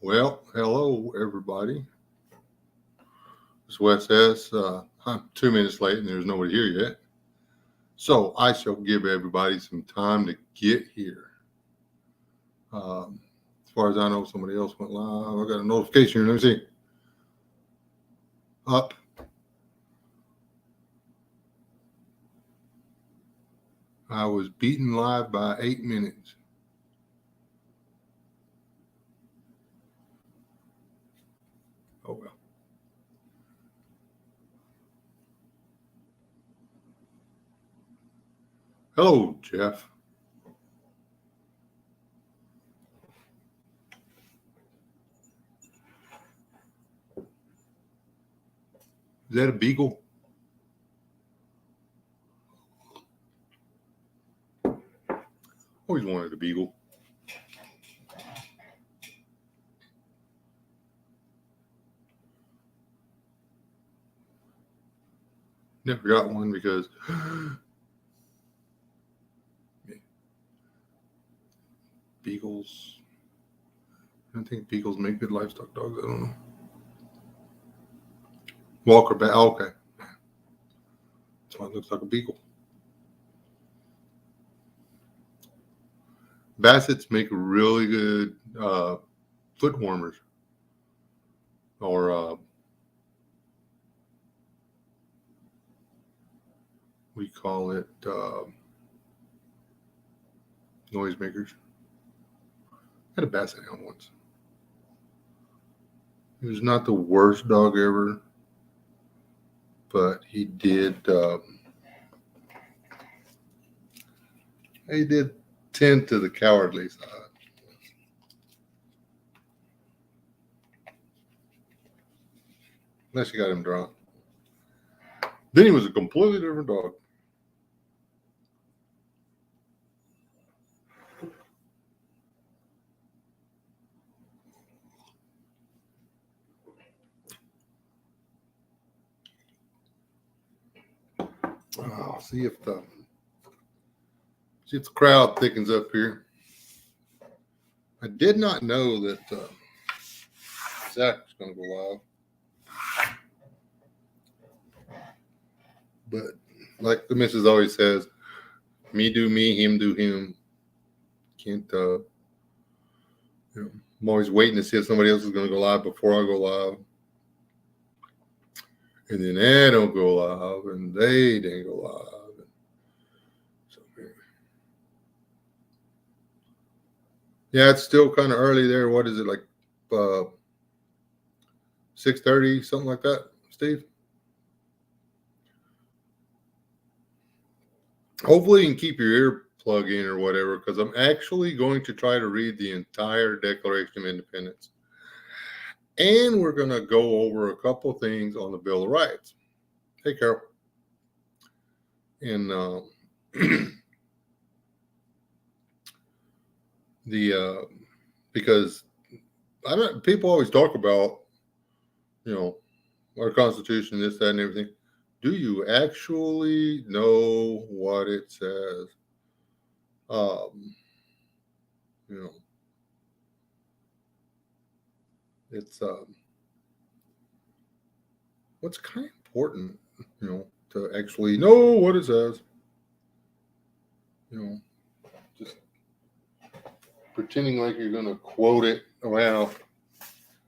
Well, hello everybody. As Wes says, I'm 2 minutes late and there's nobody here yet. So I shall give everybody some time to get here. As far as I know, somebody else went live. I got a notification here. Let me see. Up. I was beaten live by 8 minutes. Oh well. Hello, Jeff. Is that a beagle? Always wanted a beagle. Never got one because beagles. I don't think beagles make good livestock dogs. I don't know. Walker bat. Oh, okay. That's why it looks like a beagle. Bassets make really good foot warmers, or we call it noisemakers. I had a basset hound once. He was not the worst dog ever, but he did tend to the cowardly side. Unless you got him drunk. Then he was a completely different dog. Oh, see if the crowd thickens up here. I did not know that Zach was going to go live. But like the missus always says, me do me, him do him. Can't, I'm always waiting to see if somebody else is going to go live before I go live. And then they don't go live, and they didn't go live. So, yeah, it's still kind of early there. What is it, like 6:30, something like that, Steve? Hopefully you can keep your ear plug in or whatever, because I'm actually going to try to read the entire Declaration of Independence. And we're going to go over a couple things on the Bill of Rights. Hey, Carol. And because people always talk about, our Constitution, this, that, and everything. Do you actually know what it says? It's what's kind of important, to actually know what it says. Just pretending like you're going to quote it. Well,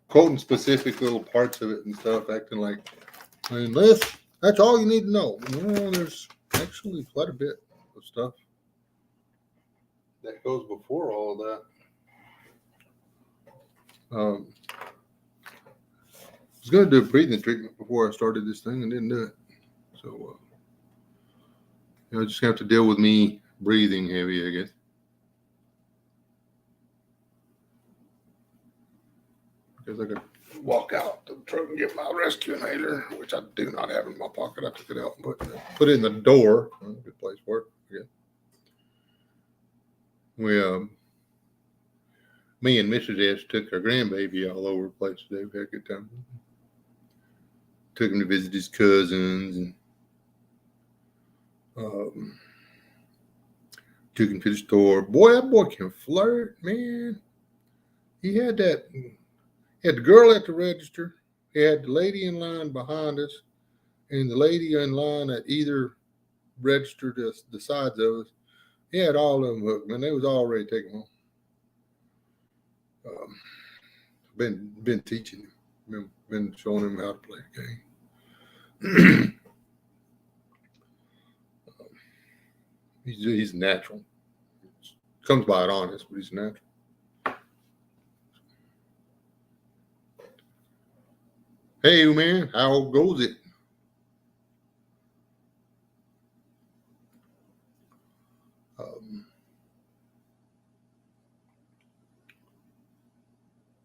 quoting specific little parts of it and stuff, acting like, that's all you need to know. No, there's actually quite a bit of stuff that goes before all of that. I was going to do a breathing treatment before I started this thing and didn't do it. So, just have to deal with me breathing heavy, I guess. Because I could walk out to the truck and get my rescue inhaler, which I do not have in my pocket. I took it out and put it in the door. Good place for it. Yeah. Me and Mrs. S took our grandbaby all over the place today. We had a good time. Took him to visit his cousins and took him to the store. Boy, that boy can flirt, man. He had that He had the girl at the register. He had the lady in line behind us, and the lady in line at either register to the sides of us. He had all of them hooked, man. They was all ready to take them home. Been teaching him, been showing him how to play the game. He's natural. Comes by it honest, but he's natural. Hey, man, how goes it?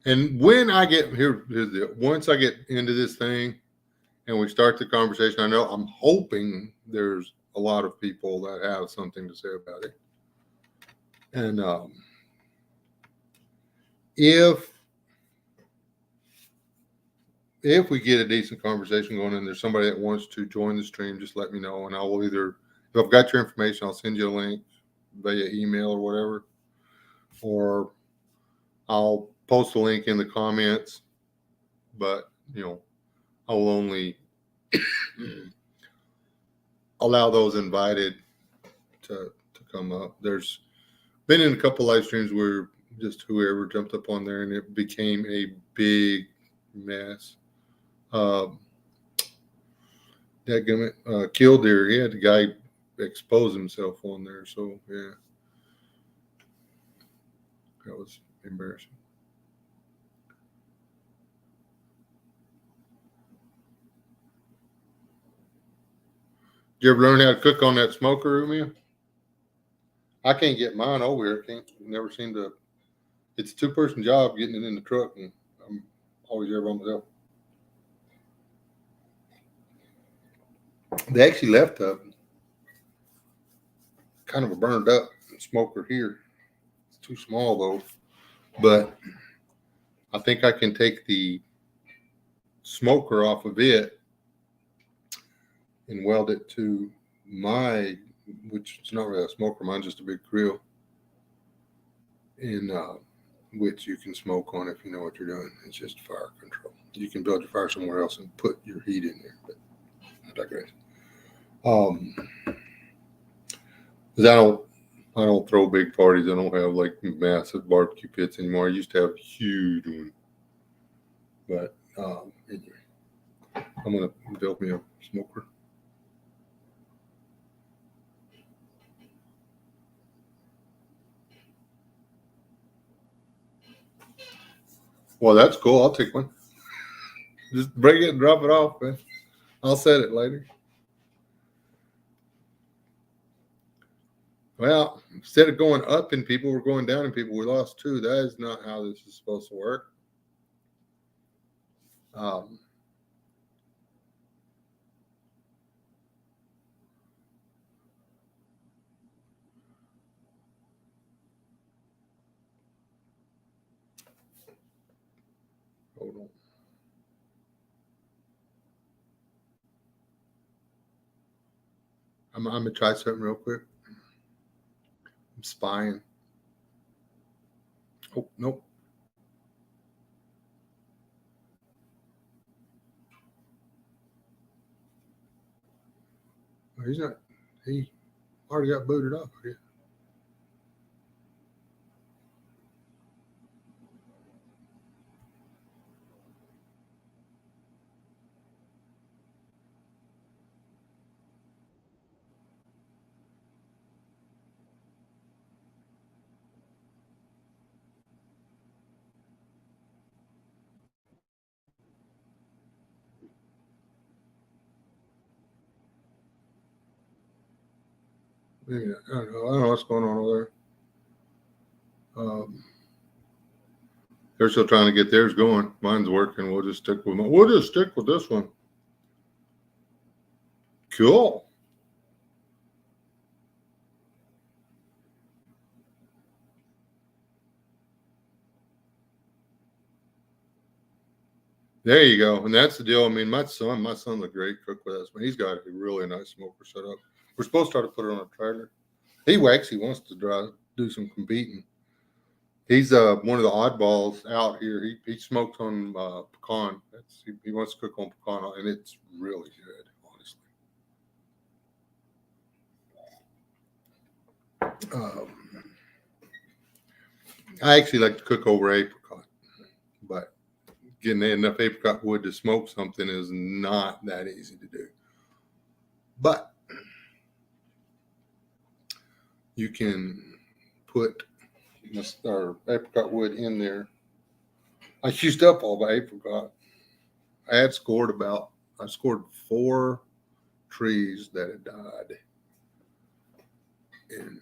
And when I get once I get into this thing and we start the conversation, I know I'm hoping there's a lot of people that have something to say about it. And if we get a decent conversation going and there's somebody that wants to join the stream, just let me know, and I will either, if I've got your information, I'll send you a link via email or whatever, or I'll post a link in the comments. But I will only allow those invited to come up. There's been in a couple live streams where just whoever jumped up on there and it became a big mess. Killdeer, he had the guy expose himself on there, so yeah, that was embarrassing. Did you ever learn how to cook on that smoker, man? I can't get mine over here. Never seem to. It's a 2-person job getting it in the truck, and I'm always there by myself. They actually left a kind of a burned up smoker here. It's too small though, but I think I can take the smoker off of it and weld it to my, which is not really a smoker, mine's just a big grill, in which you can smoke on if you know what you're doing. It's just fire control. You can build your fire somewhere else and put your heat in there, but I digress. Because I don't throw big parties. I don't have like massive barbecue pits anymore. I used to have a huge one, but anyway, I'm gonna build me a smoker. Well, that's cool. I'll take one. Just bring it and drop it off, man. I'll set it later. Well, instead of going up in people, we're going down in people. We lost 2. That is not how this is supposed to work. Hold on. I'm gonna try something real quick. I'm spying. Oh, nope. He's not. He already got booted off. Maybe not. I don't know what's going on over there. They're still trying to get theirs going. Mine's working. We'll just stick with this one. Cool. There you go. And that's the deal. I mean, my son's a great cook with us. He's got a really nice smoker set up. We're supposed to try to put it on a trailer. He actually wants to do some competing. He's one of the oddballs out here. He smokes on pecan. He wants to cook on pecan, and it's really good, honestly. I actually like to cook over apricot, but getting enough apricot wood to smoke something is not that easy to do. But you can put our apricot wood in there. I used up all the apricot. I scored 4 trees that had died. And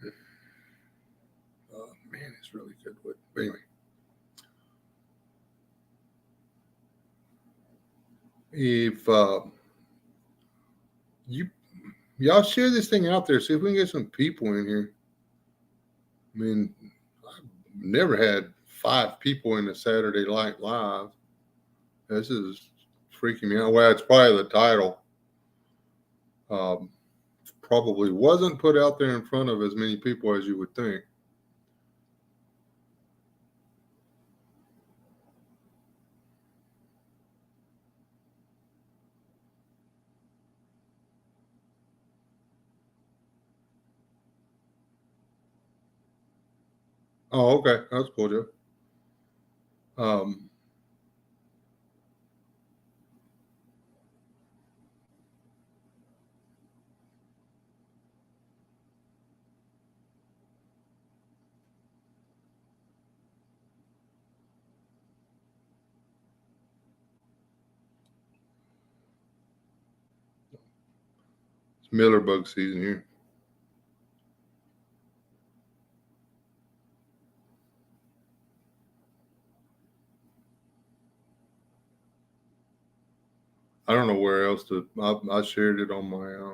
man, it's really good wood. But anyway, if y'all share this thing out there, see if we can get some people in here. I mean, I've never had 5 people in a Saturday Night Live. This is freaking me out. Well, it's probably the title. Probably wasn't put out there in front of as many people as you would think. Oh, okay. That's cool, Joe. It's Miller bug season here. I don't know where else to. I shared it on my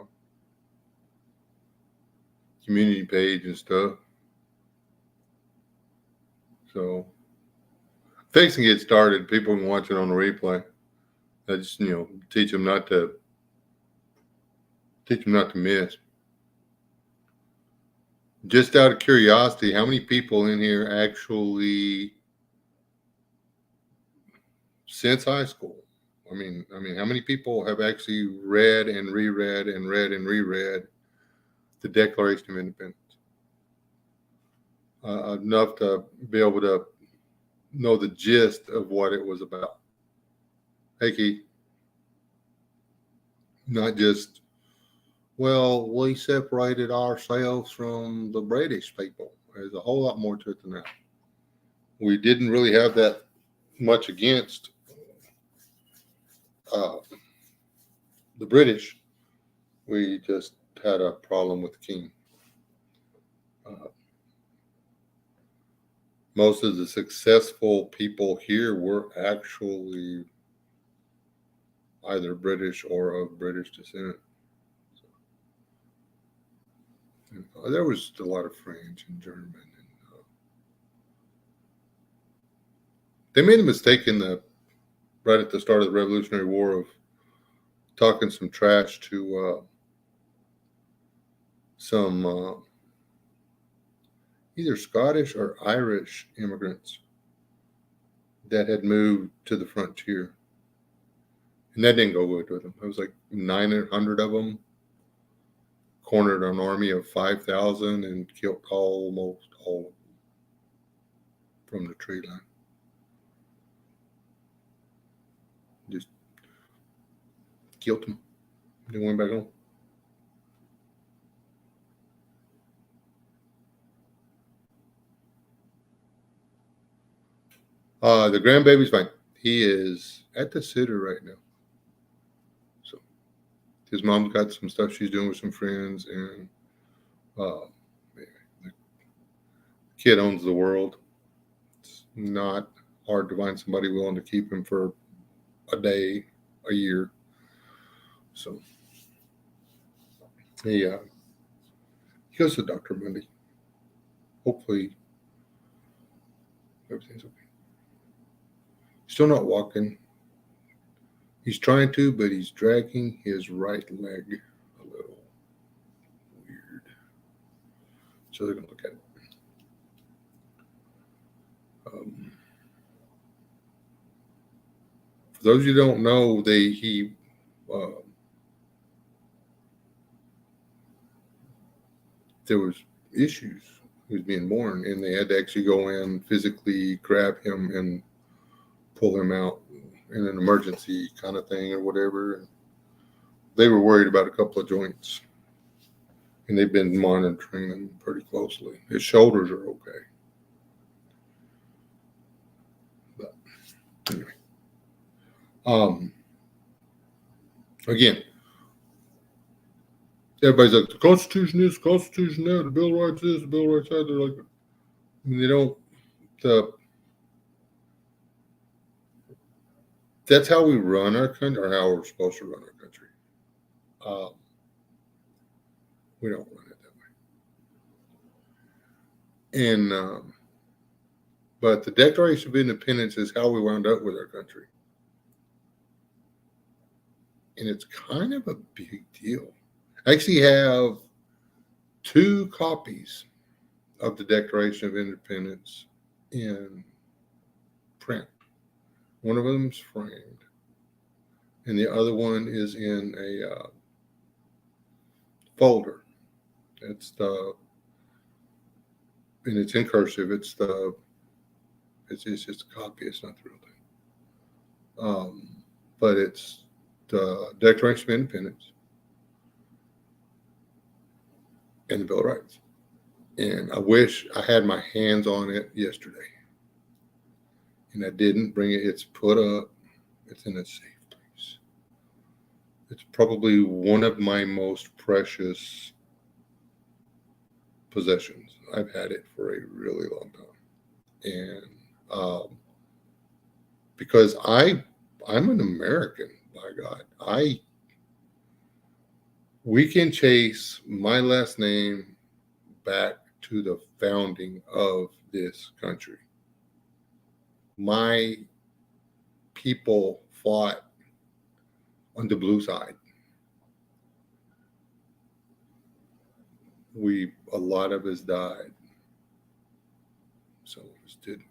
community page and stuff. So, fixing to get started. People can watch it on the replay. I just teach them not to miss. Just out of curiosity, how many people in here actually since high school? I mean, how many people have actually read and reread and read and reread the Declaration of Independence? Enough to be able to know the gist of what it was about. Hey, Keith, not just, well, we separated ourselves from the British people. There's a whole lot more to it than that. We didn't really have that much against the British. We just had a problem with the king. Most of the successful people here were actually either British or of British descent. So, there was a lot of French and German. And, they made a mistake right at the start of the Revolutionary War of talking some trash to some either Scottish or Irish immigrants that had moved to the frontier. And that didn't go good with them. It was like 900 of them cornered an army of 5,000 and killed almost all of them from the tree line. Just killed them. They went back home. The grandbaby's fine. He is at the sitter right now. So his mom got some stuff she's doing with some friends, and the kid owns the world. It's not hard to find somebody willing to keep him for a day, a year. So he goes to the doctor Monday. Hopefully everything's okay. Still not walking. He's trying to, but he's dragging his right leg a little weird. So they're going to look at it. Um, for those you don't know, uh, there was issues. He was being born, and they had to actually go in physically grab him and pull him out in an emergency kind of thing or whatever. They were worried about a couple of joints, and they've been monitoring him pretty closely. His shoulders are okay. But anyway, again, everybody's like, the Constitution is, the Constitution that, the Bill of Rights is, the Bill of Rights that. They're like, I mean, they don't, that's how we run our country, or how we're supposed to run our country. We don't run it that way. And, but the Declaration of Independence is how we wound up with our country. And it's kind of a big deal. I actually have 2 copies of the Declaration of Independence in print. One of them's framed, and the other one is in a folder. It's and it's in cursive. It's just a copy. It's not the real thing. But it's the Declaration of Independence and the Bill of Rights. And I wish I had my hands on it yesterday. And I didn't bring it. It's put up. It's in a safe place. It's probably one of my most precious possessions. I've had it for a really long time. And because I'm an American, by God. We can chase my last name back to the founding of this country. My people fought on the blue side. A lot of us died. Some of us didn't.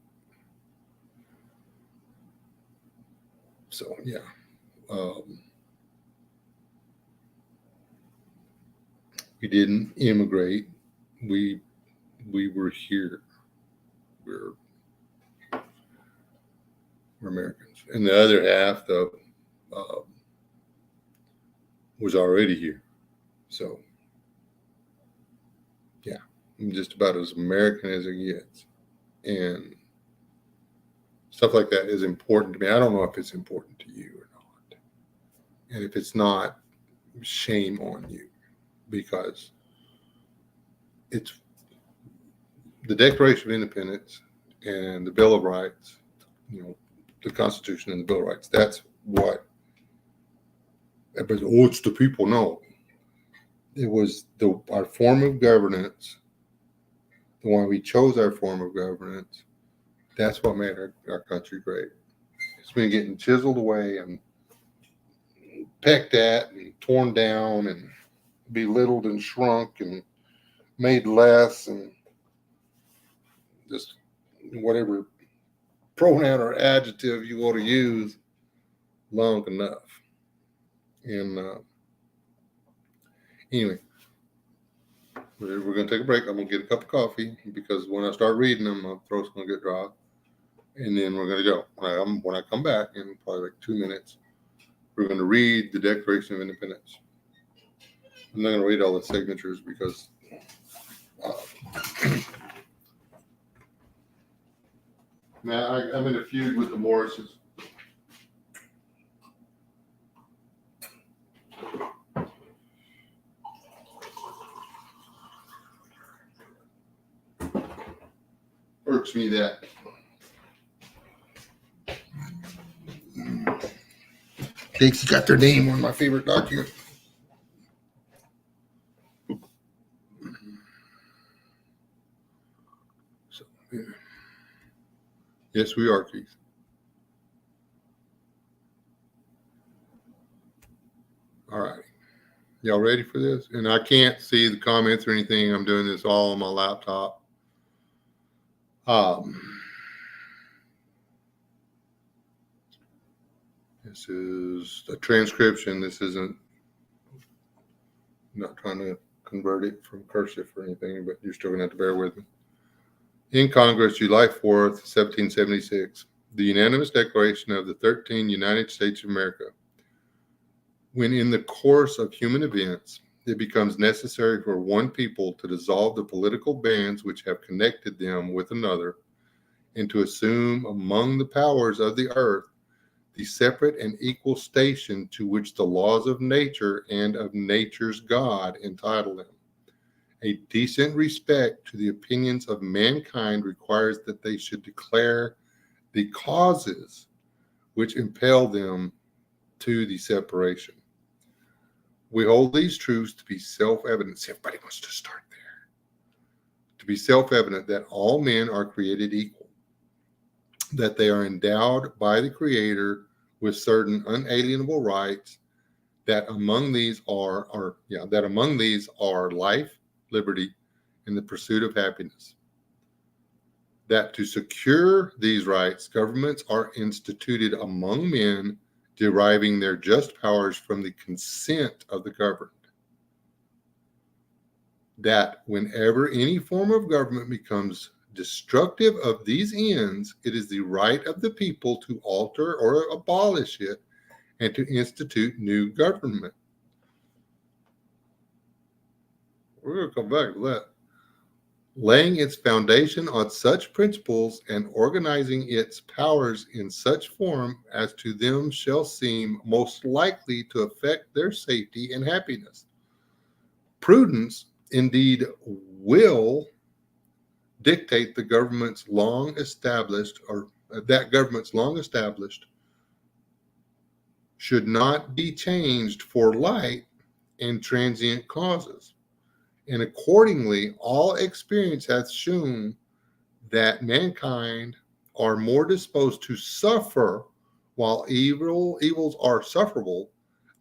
So yeah. We didn't immigrate. We were here. We're Americans, and the other half was already here. So yeah, I'm just about as American as it gets, and stuff like that is important to me. I don't know if it's important to you or not, and if it's not, shame on you, because it's the Declaration of Independence and the Bill of Rights, the Constitution and the Bill of Rights. That's what everybody, it's the people. No, it was our form of governance, the one we chose our form of governance. That's what made our country great. It's been getting chiseled away and pecked at and torn down and belittled and shrunk and made less, and just whatever pronoun or adjective you want to use long enough. And anyway, we're going to take a break. I'm going to get a cup of coffee, because when I start reading them, my throat's going to get dry. And then we're going to go. When I come back in probably like 2 minutes, we're going to read the Declaration of Independence. I'm not going to read all the signatures, because man, I'm in a feud with the Morrises. Irks me that Dixie got their name on my favorite document. So, yeah. Yes, we are, Keith. All right. Y'all ready for this? And I can't see the comments or anything. I'm doing this all on my laptop. This is a transcription. This isn't, not trying to convert it from cursive or anything, but you're still going to have to bear with me. In Congress, July 4th, 1776, the unanimous declaration of the 13 United States of America. When in the course of human events, it becomes necessary for one people to dissolve the political bands which have connected them with another, and to assume among the powers of the earth the separate and equal station to which the laws of nature and of nature's God entitle them. A decent respect to the opinions of mankind requires that they should declare the causes which impel them to the separation. We hold these truths to be self-evident. See, everybody wants to start there. To be self-evident that all men are created equal, that they are endowed by the Creator with certain unalienable rights, that among these are life, liberty, and the pursuit of happiness. That to secure these rights, governments are instituted among men, deriving their just powers from the consent of the governed. That whenever any form of government becomes destructive of these ends, it is the right of the people to alter or abolish it and to institute new government. We're going to come back to that. Laying its foundation on such principles and organizing its powers in such form as to them shall seem most likely to affect their safety and happiness. Prudence, indeed, will dictate the government's long established, or that government's long established, should not be changed for light and transient causes. And accordingly, all experience hath shown that mankind are more disposed to suffer while evils are sufferable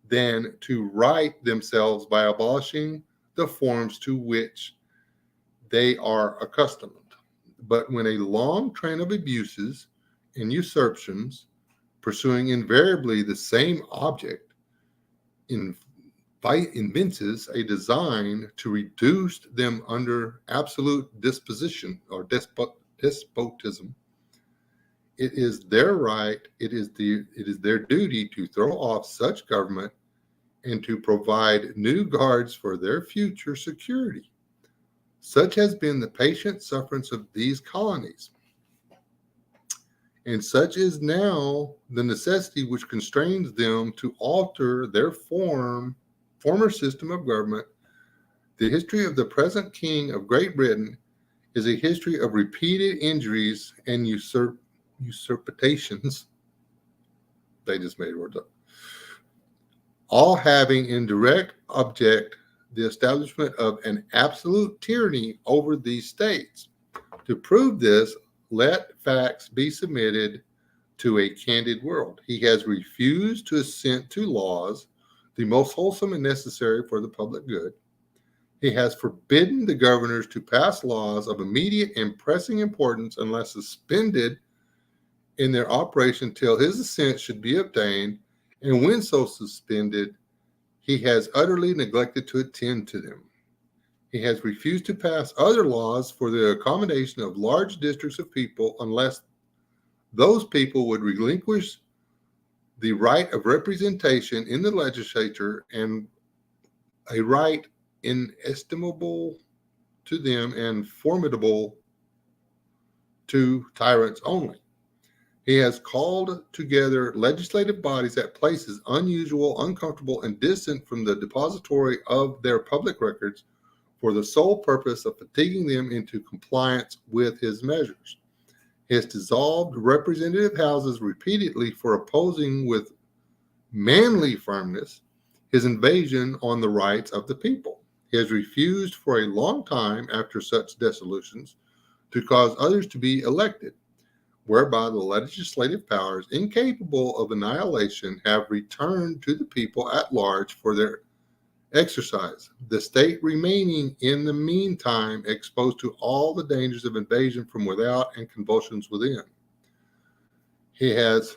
than to right themselves by abolishing the forms to which they are accustomed. But when a long train of abuses and usurpations, pursuing invariably the same object, evinces a design to reduce them under absolute disposition or despotism, it is their right, it is their duty to throw off such government and to provide new guards for their future security. Such has been the patient sufferance of these colonies, and such is now the necessity which constrains them to alter their former system of government. The history of the present King of Great Britain is a history of repeated injuries and usurpations. They just made words up. All having in direct object the establishment of an absolute tyranny over these states. To prove this, let facts be submitted to a candid world. He has refused to assent to laws, the most wholesome and necessary for the public good. He has forbidden the governors to pass laws of immediate and pressing importance unless suspended in their operation till his assent should be obtained, and when so suspended, he has utterly neglected to attend to them. He has refused to pass other laws for the accommodation of large districts of people unless those people would relinquish the right of representation in the legislature, and a right inestimable to them and formidable to tyrants only. He has called together legislative bodies at places unusual, uncomfortable, and distant from the depository of their public records for the sole purpose of fatiguing them into compliance with his measures. He has dissolved representative houses repeatedly for opposing with manly firmness his invasion on the rights of the people. He has refused for a long time after such dissolutions to cause others to be elected, whereby the legislative powers, incapable of annihilation, have returned to the people at large for their exercise, the state remaining in the meantime exposed to all the dangers of invasion from without and convulsions within. He has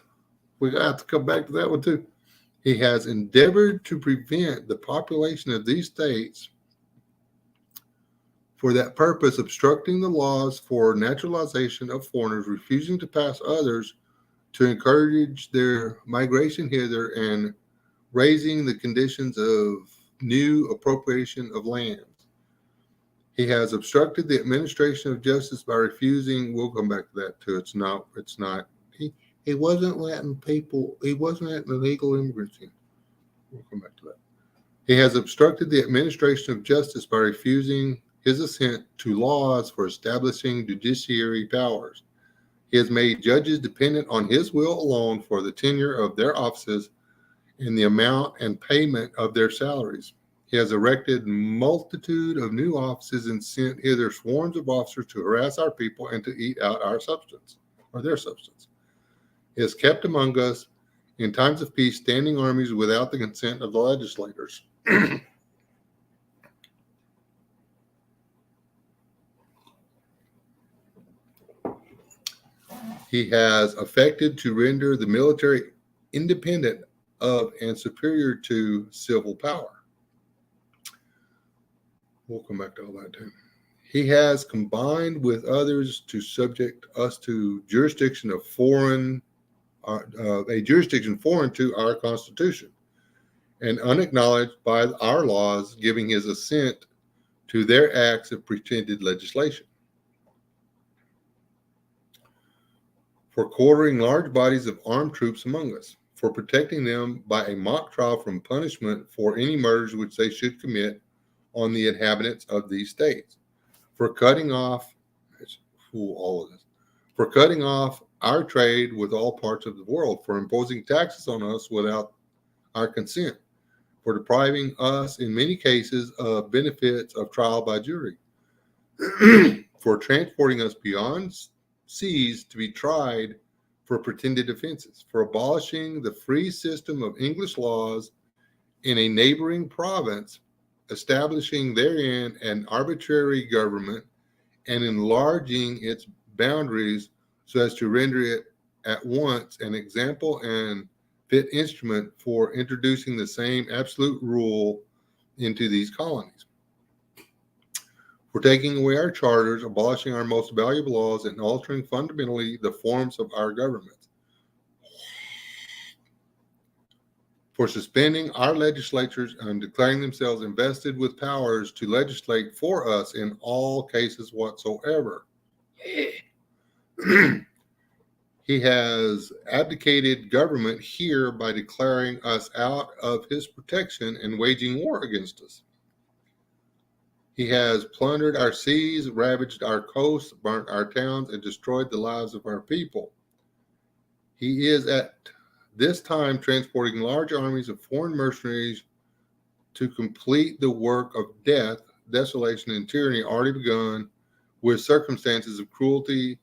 We have to come back to that one too. He has endeavored to prevent the population of these states for that purpose, obstructing the laws for naturalization of foreigners, refusing to pass others to encourage their migration hither, and raising the conditions of new appropriation of lands. He has obstructed the administration of justice by refusing. We'll come back to that too. It's not. He wasn't letting people. He wasn't letting illegal immigrants in. We'll come back to that. He has obstructed the administration of justice by refusing his assent to laws for establishing judiciary powers. He has made judges dependent on his will alone for the tenure of their offices and the amount and payment of their salaries. He has erected multitude of new offices and sent hither swarms of officers to harass our people and to eat out our substance, or their substance. He has kept among us in times of peace standing armies without the consent of the legislators. He has affected to render the military independent of and superior to civil power. We'll come back to all that too. He has combined with others to subject us to jurisdiction of a jurisdiction foreign to our Constitution and unacknowledged by our laws, giving his assent to their acts of pretended legislation. For quartering large bodies of armed troops among us, for protecting them by a mock trial from punishment for any murders which they should commit on the inhabitants of these states, for cutting off our trade with all parts of the world, for imposing taxes on us without our consent, for depriving us in many cases of benefits of trial by jury, for transporting us beyond seas to be tried for pretended offenses, for abolishing the free system of English laws in a neighboring province, establishing therein an arbitrary government, and enlarging its boundaries so as to render it at once an example and fit instrument for introducing the same absolute rule into these colonies. For taking away our charters, abolishing our most valuable laws, and altering fundamentally the forms of our government. For suspending our legislatures and declaring themselves invested with powers to legislate for us in all cases whatsoever. He has abdicated government here by declaring us out of his protection and waging war against us. He has plundered our seas, ravaged our coasts, burnt our towns, and destroyed the lives of our people. He is at this time transporting large armies of foreign mercenaries to complete the work of death, desolation, and tyranny already begun, with circumstances of cruelty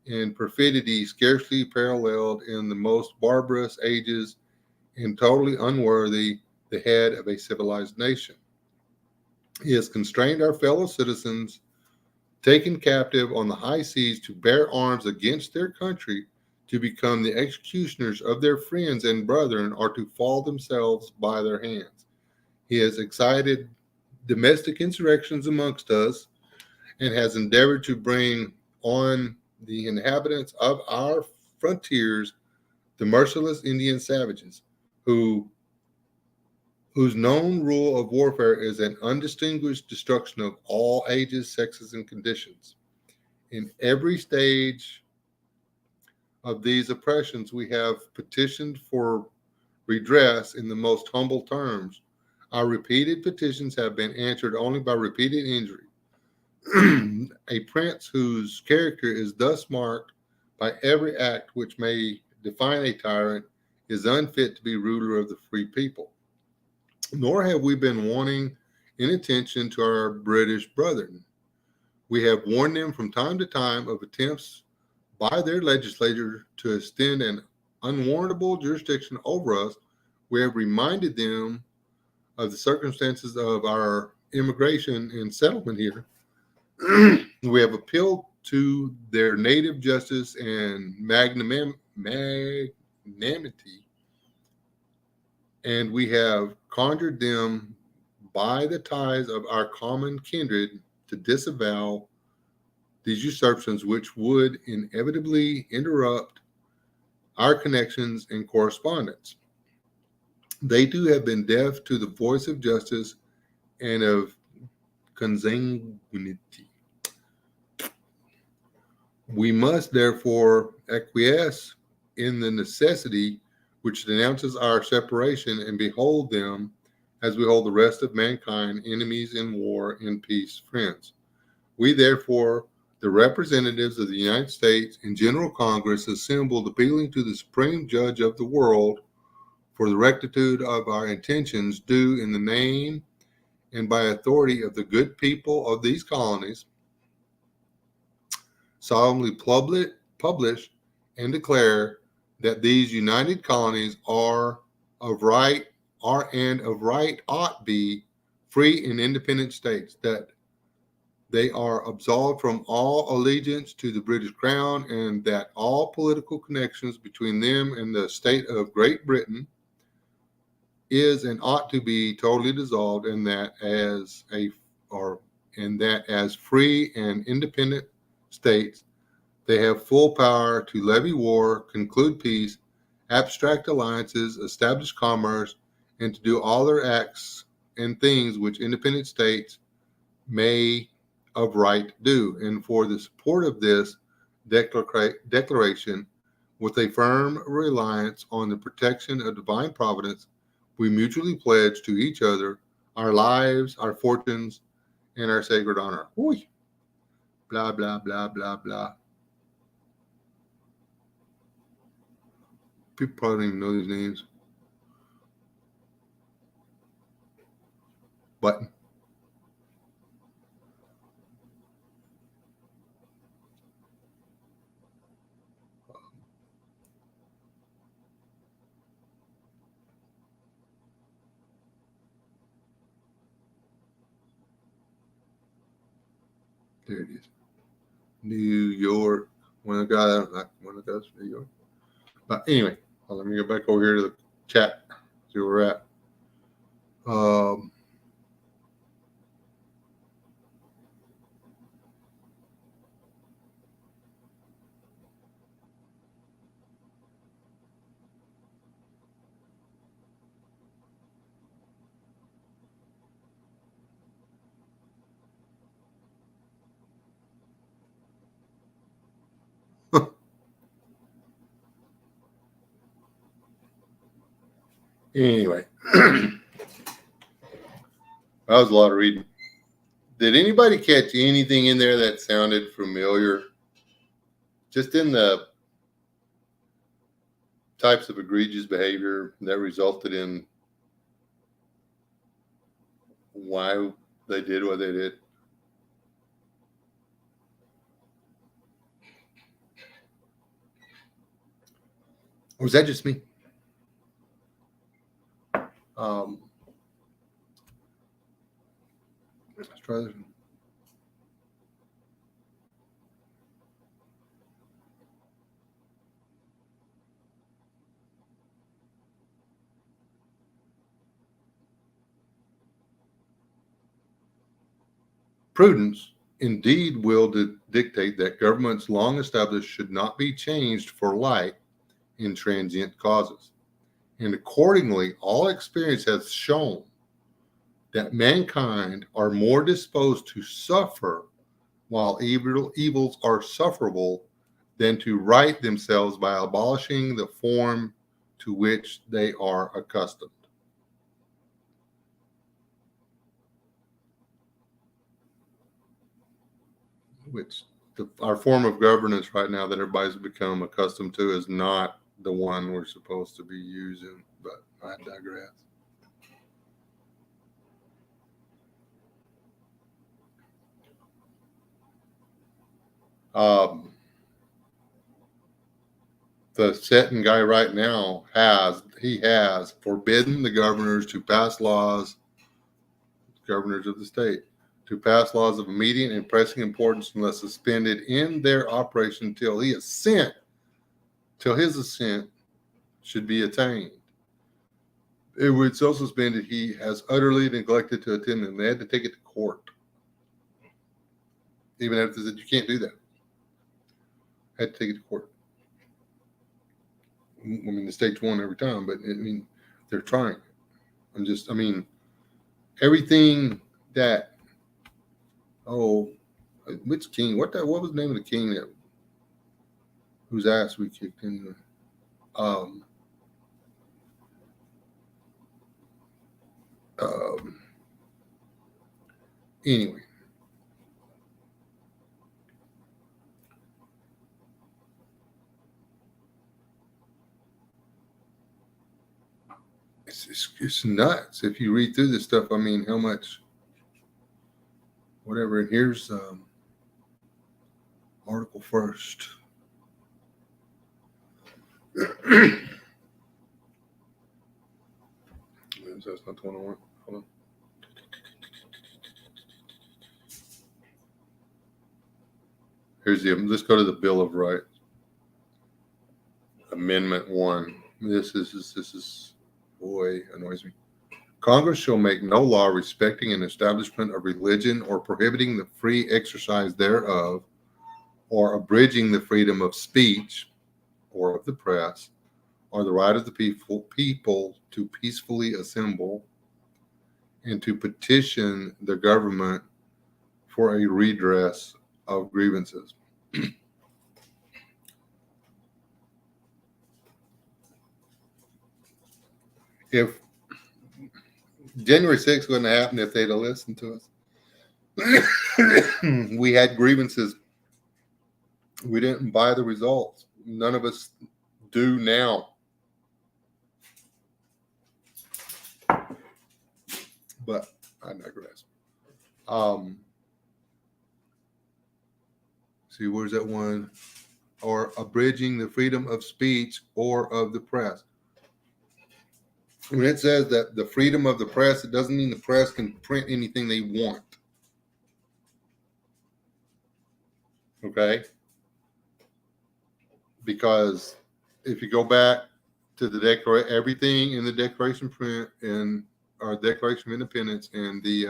and perfidy scarcely paralleled in the most barbarous ages and totally unworthy the head of a civilized nation. He has constrained our fellow citizens, taken captive on the high seas, to bear arms against their country, to become the executioners of their friends and brethren, or to fall themselves by their hands. He has excited domestic insurrections amongst us, and has endeavored to bring on the inhabitants of our frontiers the merciless Indian savages, whose known rule of warfare is an undistinguished destruction of all ages, sexes, and conditions. In every stage of these oppressions, we have petitioned for redress in the most humble terms. Our repeated petitions have been answered only by repeated injury. A prince whose character is thus marked by every act which may define a tyrant is unfit to be ruler of the free people. Nor have we been wanting in attention to our British brethren. We have warned them from time to time of attempts by their legislature to extend an unwarrantable jurisdiction over us. We have reminded them of the circumstances of our immigration and settlement here. We have appealed to their native justice and magnanimity and we have conjured them by the ties of our common kindred to disavow these usurpations, which would inevitably interrupt our connections and correspondence. They too have been deaf to the voice of justice and of consanguinity. We must therefore acquiesce in the necessity which denounces our separation and behold them as we hold the rest of mankind enemies in war and peace friends. We therefore, the representatives of the United States in General Congress, assembled appealing to the Supreme Judge of the world for the rectitude of our intentions, do in the name and by authority of the good people of these colonies, solemnly publish and declare that these united colonies are of right ought be free and independent states, that they are absolved from all allegiance to the British Crown, and that all political connections between them and the state of Great Britain is and ought to be totally dissolved, and that as free and independent states they have full power to levy war, conclude peace, abstract alliances, establish commerce, and to do all their acts and things which independent states may of right do. And for the support of this declaration, with a firm reliance on the protection of divine providence, we mutually pledge to each other our lives, our fortunes, and our sacred honor. Oy. Blah, blah, blah, blah, blah. People probably don't even know these names. Button. There it is. New York. One of the guys from New York. But anyway, let me go back over here to the chat. See where we're at. Anyway, that was a lot of reading. Did anybody catch anything in there that sounded familiar? Just in the types of egregious behavior that resulted in why they did what they did. Or was that just me? Let's try this one. Prudence indeed will dictate that governments long established should not be changed for light in transient causes. And accordingly, all experience has shown that mankind are more disposed to suffer while evils are sufferable than to right themselves by abolishing the form to which they are accustomed. Which our form of governance right now that everybody's become accustomed to is not the one we're supposed to be using, but I digress. The sitting guy right now has forbidden the governors to pass laws, governors of the state, to pass laws of immediate and pressing importance unless suspended in their operation till his assent should be attained. It was so suspended he has utterly neglected to attend them. They had to take it to court. Even after they said you can't do that. Had to take it to court. I mean, the state's won every time, but I mean, they're trying. Everything that, which king? What was the name of the king that whose ass we kicked anyway? Anyway. It's nuts. If you read through this stuff, I mean, how much, whatever. And here's article first. That's not the one I want. Hold on. Let's go to the Bill of Rights. Amendment 1. This is boy, annoys me. Congress shall make no law respecting an establishment of religion or prohibiting the free exercise thereof or abridging the freedom of speech or of the press or the right of the people to peacefully assemble and to petition the government for a redress of grievances. If January 6th wouldn't have happened if they'd have listened to us. We had grievances. We didn't buy the results. None of us do now. But I digress. See, where's that one? Or abridging the freedom of speech or of the press. When it says that the freedom of the press, it doesn't mean the press can print anything they want. Okay? Because if you go back to the Declaration, everything in the Declaration print and our Declaration of Independence and the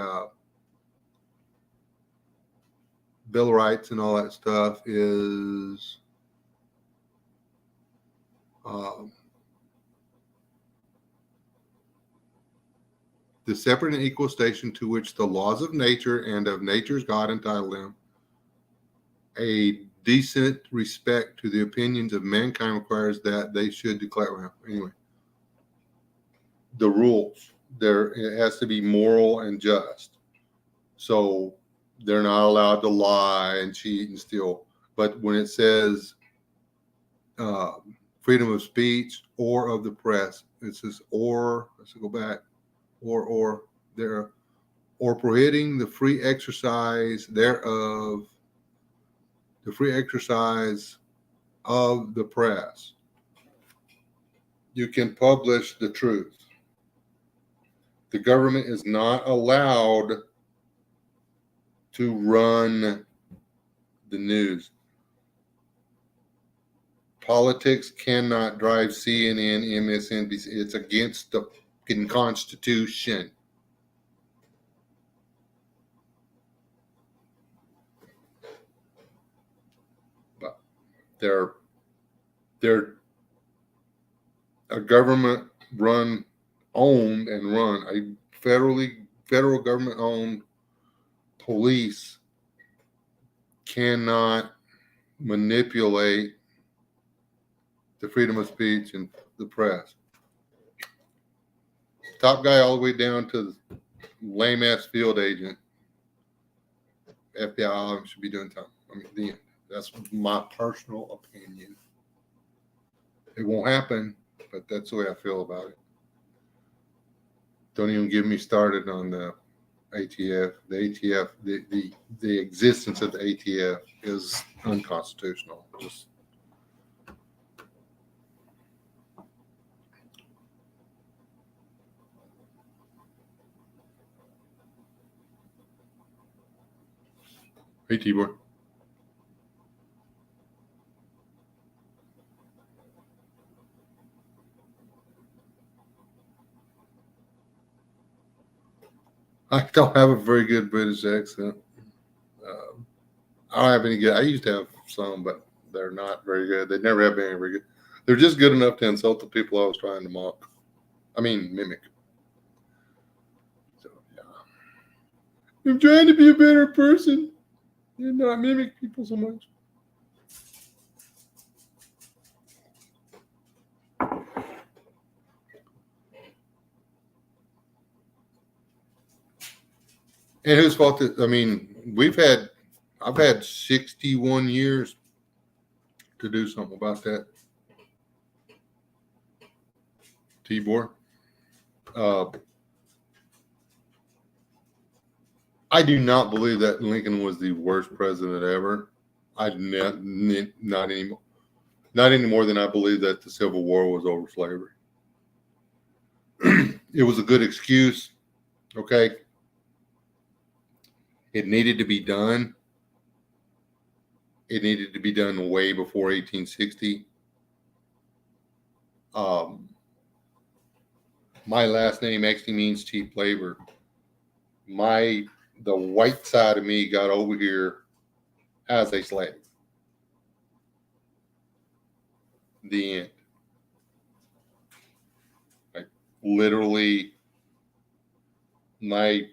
Bill of Rights and all that stuff is the separate and equal station to which the laws of nature and of nature's God entitle them, a decent respect to the opinions of mankind requires that they should declare. Well, anyway, the rules there, it has to be moral and just. So they're not allowed to lie and cheat and steal. But when it says freedom of speech or of the press, it says or. Let's go back. Or there, or prohibiting the free exercise thereof, the free exercise of the press. You can publish the truth. The government is not allowed to run the news. Politics cannot drive CNN, MSNBC. It's against the Constitution. But they're a government owned a federal government owned police cannot manipulate the freedom of speech and the press. Top guy all the way down to the lame ass field agent. FBI should be doing time. I mean, that's my personal opinion. It won't happen, but that's the way I feel about it. Don't even get me started on the ATF. The ATF, the existence of the ATF is unconstitutional. Just hey, T-Boy. I don't have a very good British accent. Uh, I don't have any good. I used to have some, but they're not very good. They never have been very good. They're just good enough to insult the people I was trying to mock. I mean, mimic. So yeah, I'm trying to be a better person and not mimic people so much. And whose fault is? I mean, I've had 61 years to do something about that, Tibor. Uh, I do not believe that Lincoln was the worst president ever. Not anymore. Not any more than I believe that the Civil War was over slavery. It was a good excuse. Okay, it needed to be done. It needed to be done way before 1860. Um, my last name actually means cheap labor. The white side of me got over here as a slave. The end. Like literally, my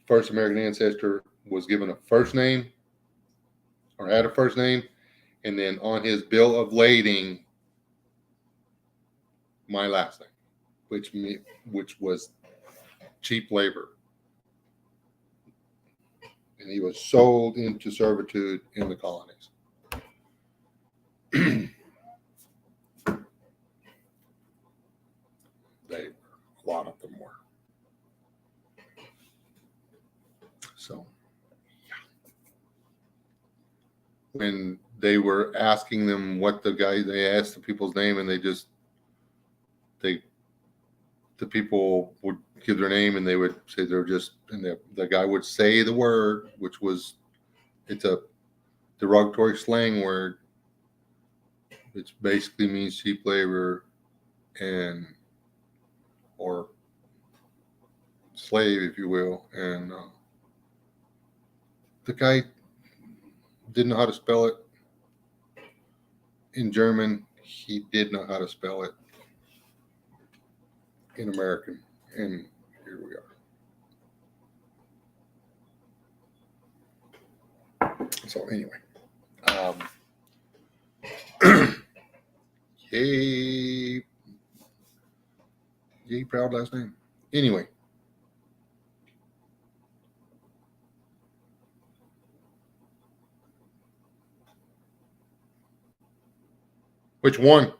first American ancestor was given a first name or had a first name, and then on his bill of lading, my last name, which was cheap labor, and he was sold into servitude in the colonies. A lot of them were. So when they were asking them what they asked the people's name, and they the people would give their name, and they would say they're just, and the guy would say the word, which was, it's a derogatory slang word, which basically means cheap labor and or slave, if you will, and the guy didn't know how to spell it in German. He did know how to spell it in American, and here we are. So anyway, yay, yay, proud last name. Anyway, which one,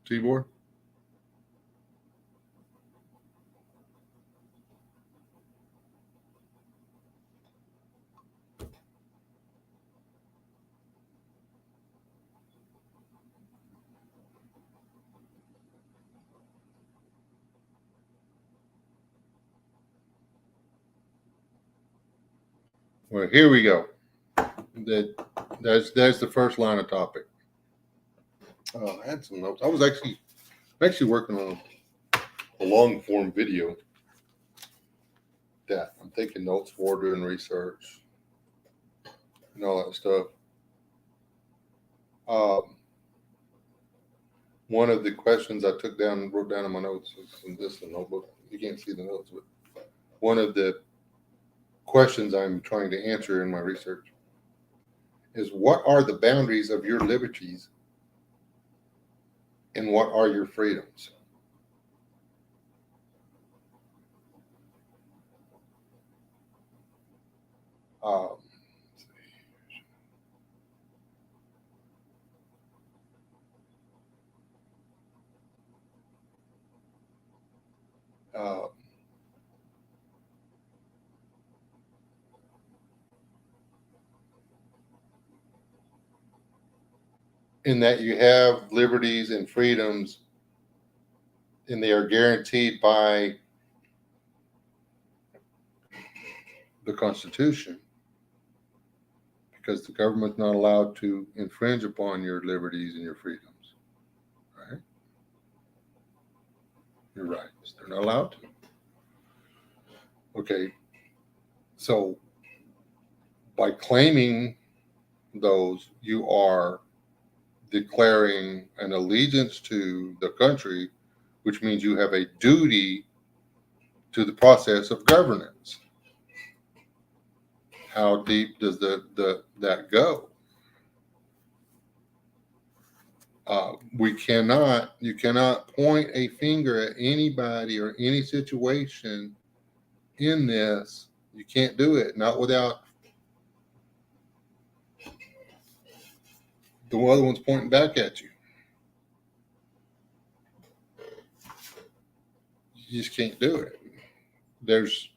Tibor? Well, here we go. That's the first line of topic. I had some notes. I'm actually working on a long form video that I'm taking notes for, doing research and all that stuff. One of the questions I wrote down in my notes, in this notebook. You can't see the notes, but one of the questions I'm trying to answer in my research is, what are the boundaries of your liberties and what are your freedoms? Um, uh, in that you have liberties and freedoms, and they are guaranteed by the Constitution, because the government's not allowed to infringe upon your liberties and your freedoms, right? Your rights. They're not allowed to. Okay, so by claiming those, you are declaring an allegiance to the country, which means you have a duty to the process of governance. How deep does that go? You cannot point a finger at anybody or any situation in this. You can't do it, not without the other one's pointing back at you. You just can't do it. There's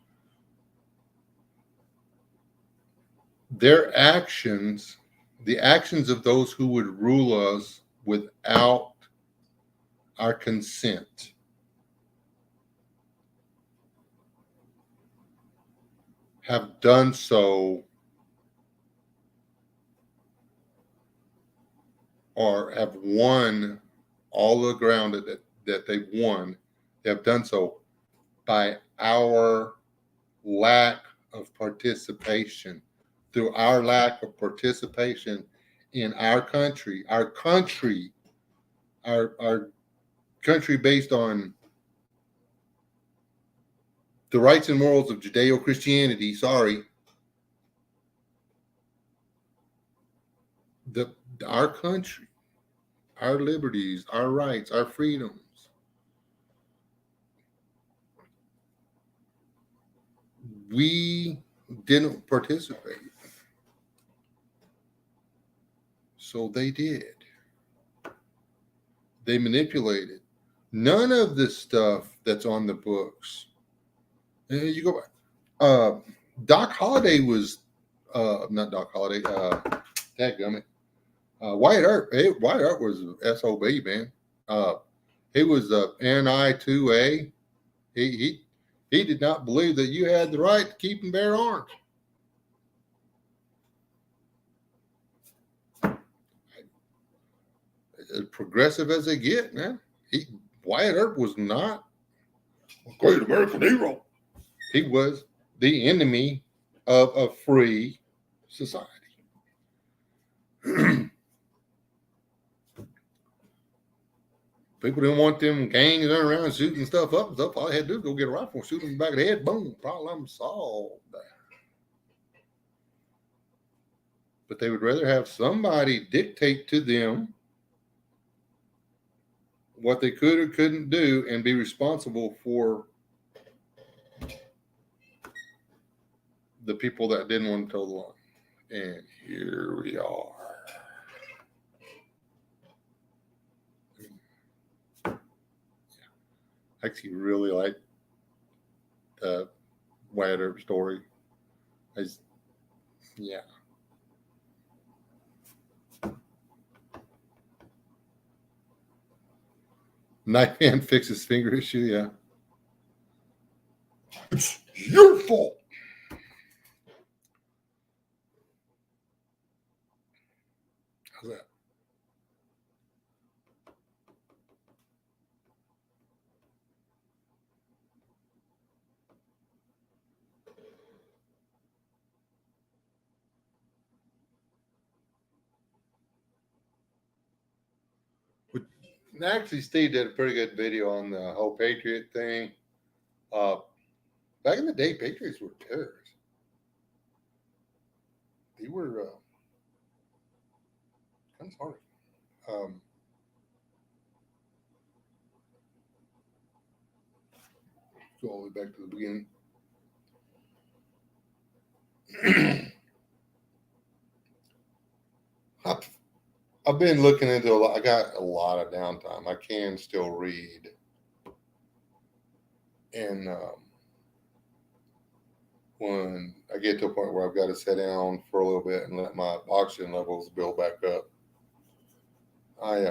their actions, the actions of those who would rule us without our consent, have done so or have won all the ground that they've won. They have done so by our lack of participation, through our lack of participation in our country, our country based on the rights and morals of Judeo-Christianity. Sorry, the our country, our liberties, our rights, our freedoms. We didn't participate. So they did. They manipulated. None of this stuff that's on the books. You go back. Doc Holliday was not Doc Holliday. Dadgummit. Wyatt Earp. Wyatt Earp was SOB, man. He was NI2A. He did not believe that you had the right to keep and bear arms. As progressive as they get, man. Wyatt Earp was not a great American hero. He was the enemy of a free society. People didn't want them gangs running around shooting stuff up and stuff. All they had to do was go get a rifle, shoot them in the back of the head, boom, problem solved. But they would rather have somebody dictate to them what they could or couldn't do and be responsible for the people that didn't want to toe the line. And here we are. I actually really like the Wyatt Earp story. Yeah. Knife man fixes his finger issue, yeah. It's your fault. How's that? Actually, Steve did a pretty good video on the whole Patriot thing. Back in the day, Patriots were terrorists. They were kind of sorry. Go all the way back to the beginning. I've been looking into a lot. I got a lot of downtime. I can still read. And when I get to a point where I've got to sit down for a little bit and let my oxygen levels build back up, I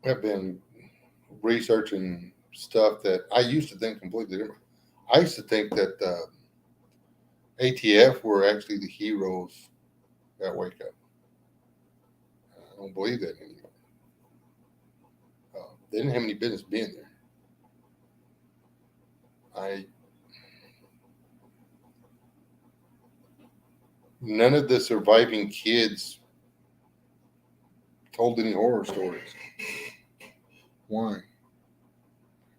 have been researching stuff that I used to think completely different. I used to think that ATF were actually the heroes that wake up. don't believe that anymore. They didn't have any business being there. None of the surviving kids told any horror stories. Why?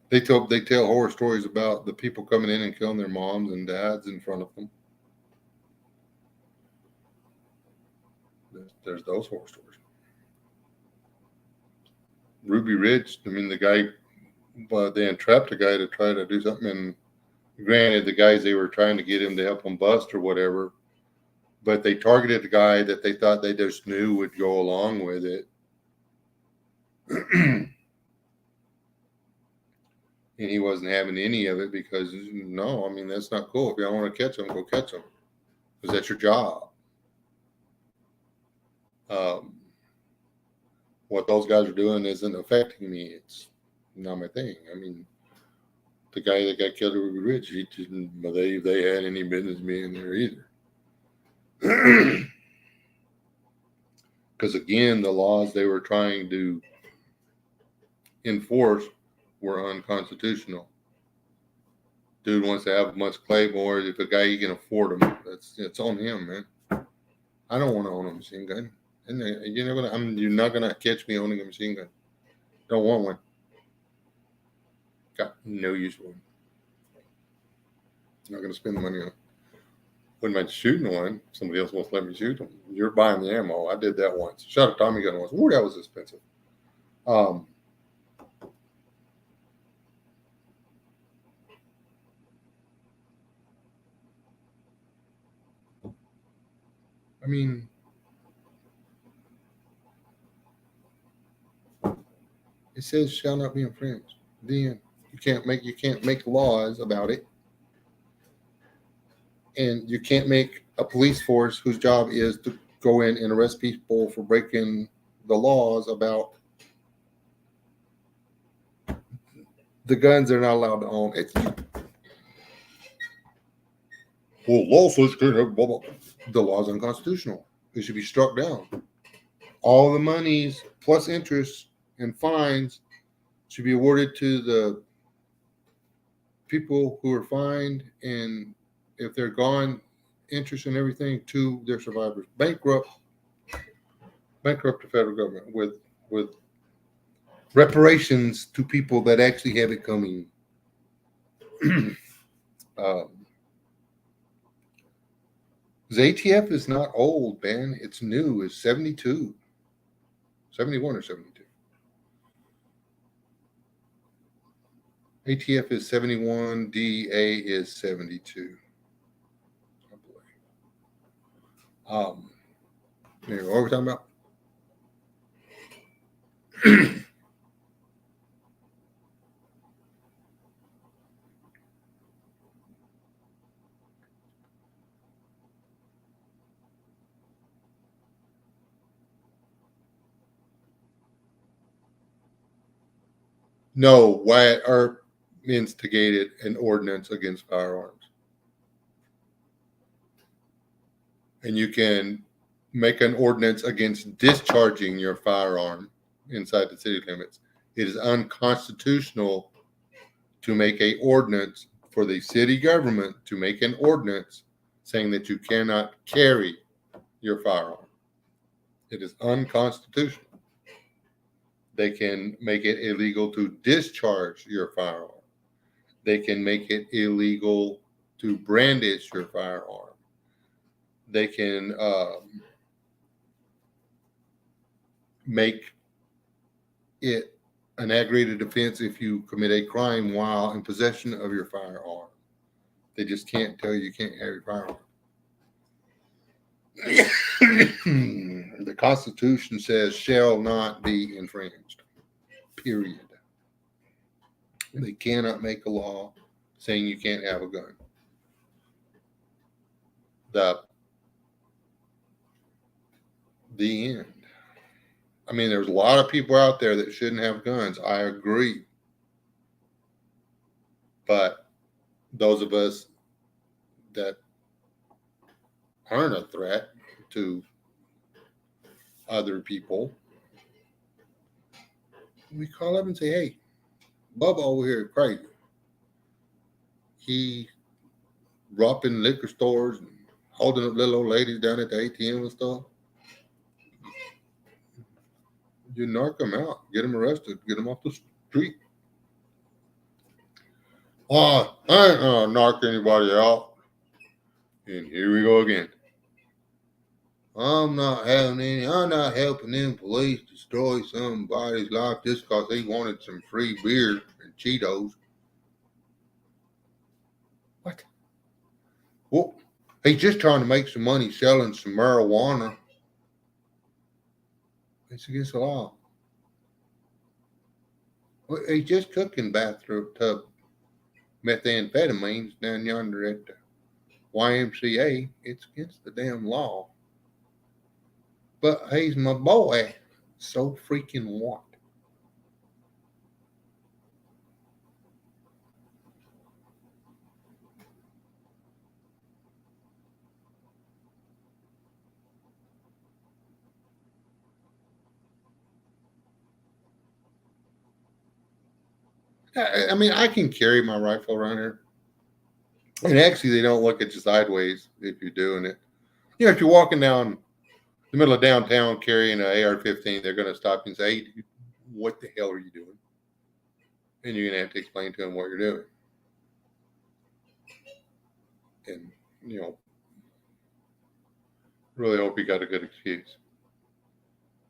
They tell horror stories about the people coming in and killing their moms and dads in front of them. There's those horror stories. Ruby Ridge, I mean, the guy, they entrapped a guy to try to do something, and granted, the guys, they were trying to get him to help them bust or whatever, but they targeted the guy that they thought they just knew would go along with it. And he wasn't having any of it because, no, I mean, that's not cool. If you don't want to catch them, go catch them, because that's your job. What those guys are doing isn't affecting me. It's not my thing. I mean, the guy that got killed at Ruby Ridge, he didn't believe they had any business being there either. Because again, the laws they were trying to enforce were unconstitutional. Dude wants to have a bunch of claymores. If a guy he can afford them, it's on him, man. I don't want to own a machine gun. And you're not gonna catch me owning a machine gun. Don't want one. Got no use for one. Not gonna spend the money on it. Wouldn't mind shooting one. Somebody else wants to let me shoot them. You're buying the ammo. I did that once. Shot a Tommy gun once. Ooh, that was expensive. I mean, it says shall not be infringed. Then you can't make laws about it, and you can't make a police force whose job is to go in and arrest people for breaking the laws about the guns they're not allowed to own. Law says can't have blah, blah. The law's unconstitutional. It should be struck down. All the monies plus interest and fines should be awarded to the people who are fined, and if they're gone, interest and everything to their survivors. Bankrupt the federal government with reparations to people that actually have it coming. The ATF is not old, man. It's new. It's 72. 71 or 72. ATF is 71. DA is 72. Oh, boy. Anyway, what are we talking about? No, Wyatt Earp instigated an ordinance against firearms. And you can make an ordinance against discharging your firearm inside the city limits. It is unconstitutional to make an ordinance for the city government to make an ordinance saying that you cannot carry your firearm. It is unconstitutional. They can make it illegal to discharge your firearm. They can make it illegal to brandish your firearm. They can make it an aggravated offense if you commit a crime while in possession of your firearm. They just can't tell you can't have your firearm. The Constitution says shall not be infringed. Period. They cannot make a law saying you can't have a gun. The end. I mean, there's a lot of people out there that shouldn't have guns. I agree. But those of us that aren't a threat to other people We call up and say, hey, Bubba over here is crazy. He robbing liquor stores and holding up little old ladies down at the ATM and stuff. You narc them out, get them arrested, get them off the street. Oh, I ain't narc anybody out. And here we go again. I'm not helping them police destroy somebody's life just because he wanted some free beer and Cheetos. What? Well, he's just trying to make some money selling some marijuana. It's against the law. Well, he's just cooking bathtub methamphetamines down yonder at the YMCA. It's against the damn law. But he's my boy. So freaking what? I mean, I can carry my rifle around here. And actually, they don't look at you sideways if you're doing it. You know, if you're walking down the middle of downtown carrying an AR-15, they're going to stop you and say, hey, dude, what the hell are you doing? And you're going to have to explain to them what you're doing. And, you know, really hope you got a good excuse.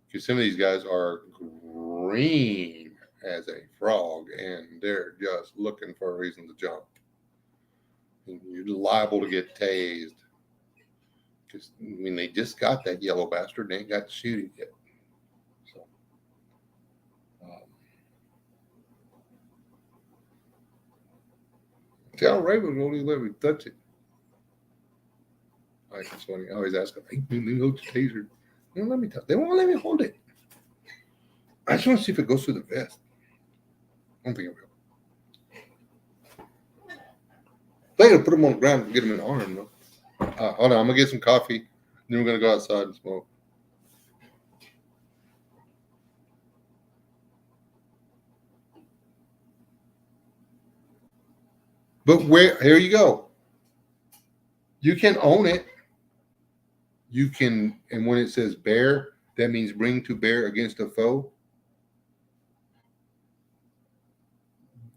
Because some of these guys are green as a frog, and they're just looking for a reason to jump. And you're liable to get tased. Because, I mean, they just got that yellow bastard. They ain't got to shoot it yet. So, tell Raven won't even let me touch it. Like, it's funny. I always ask them, hey, let me hold your taser. They won't let me touch. They won't let me hold it. I just want to see if it goes through the vest. I don't think it will. Later, put them on the ground and get them in the arm, though. Hold on, I'm going to get some coffee. Then we're going to go outside and smoke. But here you go. You can own it. You can, and when it says bear, that means bring to bear against a foe.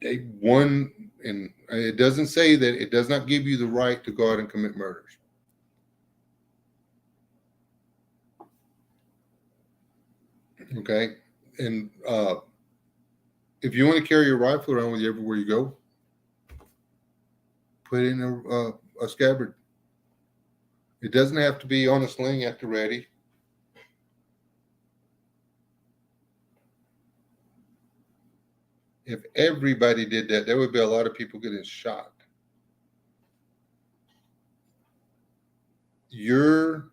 They won, and it doesn't say that it does not give you the right to go out and commit murders. Okay, and if you want to carry your rifle around with you everywhere you go, put it in a scabbard. It doesn't have to be on a sling at the ready. If everybody did that, there would be a lot of people getting shot. Your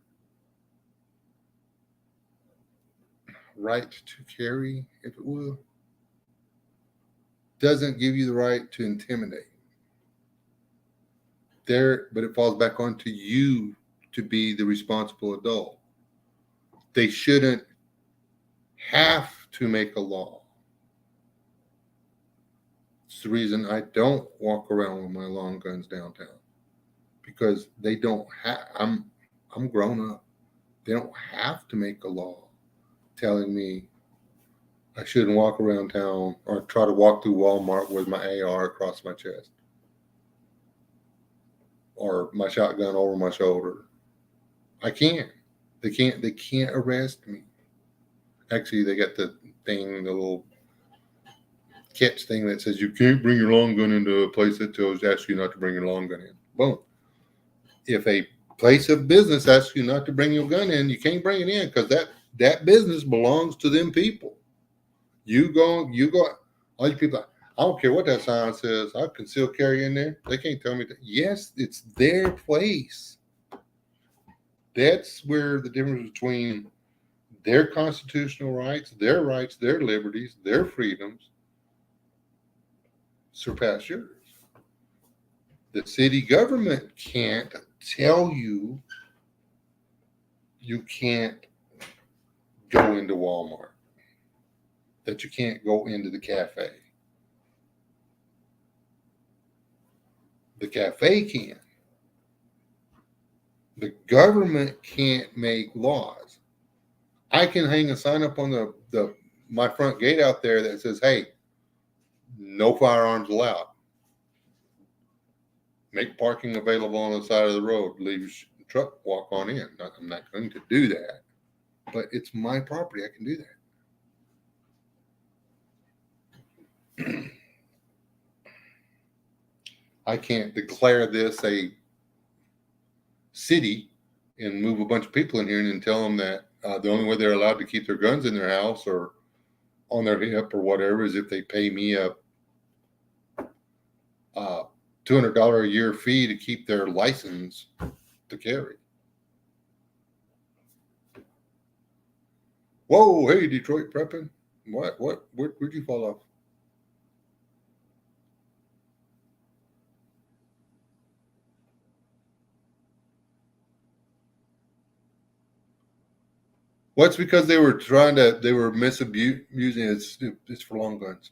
right to carry, if it will, doesn't give you the right to intimidate. But it falls back onto you to be the responsible adult. They shouldn't have to make a law. It's the reason I don't walk around with my long guns downtown, because they don't have. I'm grown up. They don't have to make a law telling me I shouldn't walk around town or try to walk through Walmart with my AR across my chest or my shotgun over my shoulder. I can't. They can't arrest me. Actually, they got the thing, the little catch thing that says you can't bring your long gun into a place that asks you not to bring your long gun in. Boom. If a place of business asks you not to bring your gun in, you can't bring it in because that business belongs to them people. You go. All you people, I don't care what that sign says. I can still carry in there. They can't tell me that. Yes, it's their place. That's where the difference between their constitutional rights, their liberties, their freedoms surpass yours. The city government can't tell you you can't go into Walmart. that you can't go into the cafe. The cafe can. The government can't make laws. I can hang a sign up on the my front gate out there that says, "Hey, no firearms allowed. Make parking available on the side of the road. Leave your truck, walk on in." I'm not going to do that, but it's my property. I can do that. I can't declare this a city and move a bunch of people in here and then tell them that the only way they're allowed to keep their guns in their house or on their hip or whatever is if they pay me a $200 a year fee to keep their license to carry. Whoa, hey, Detroit prepping. What? Where'd you fall off? Well, it's because they were misusing it's for long guns.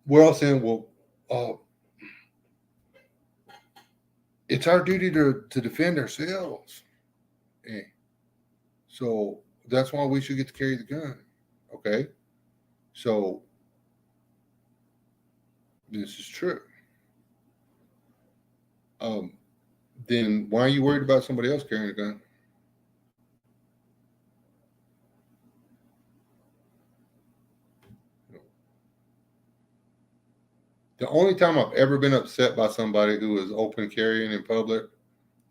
We're all saying, well, it's our duty to defend ourselves. Hey. So that's why we should get to carry the gun. Okay. So this is true. Then why are you worried about somebody else carrying a gun? The only time I've ever been upset by somebody who was open carrying in public,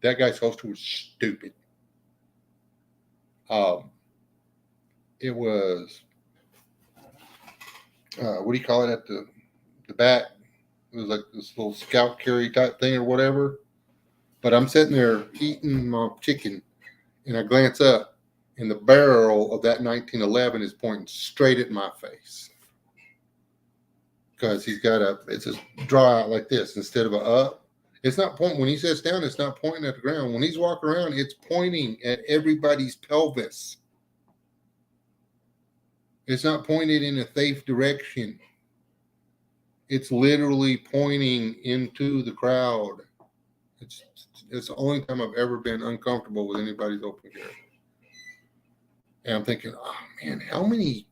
that guy's holster was stupid. It was what do you call it at the back? It was like this little scout carry type thing or whatever. But I'm sitting there eating my chicken, and I glance up, and the barrel of that 1911 is pointing straight at my face. Because he's got it's just draw out like this instead of a up. It's not pointing, when he sits down, it's not pointing at the ground. When he's walking around, it's pointing at everybody's pelvis. It's not pointed in a safe direction. It's literally pointing into the crowd. It's the only time I've ever been uncomfortable with anybody's open carry. And I'm thinking, oh man, how many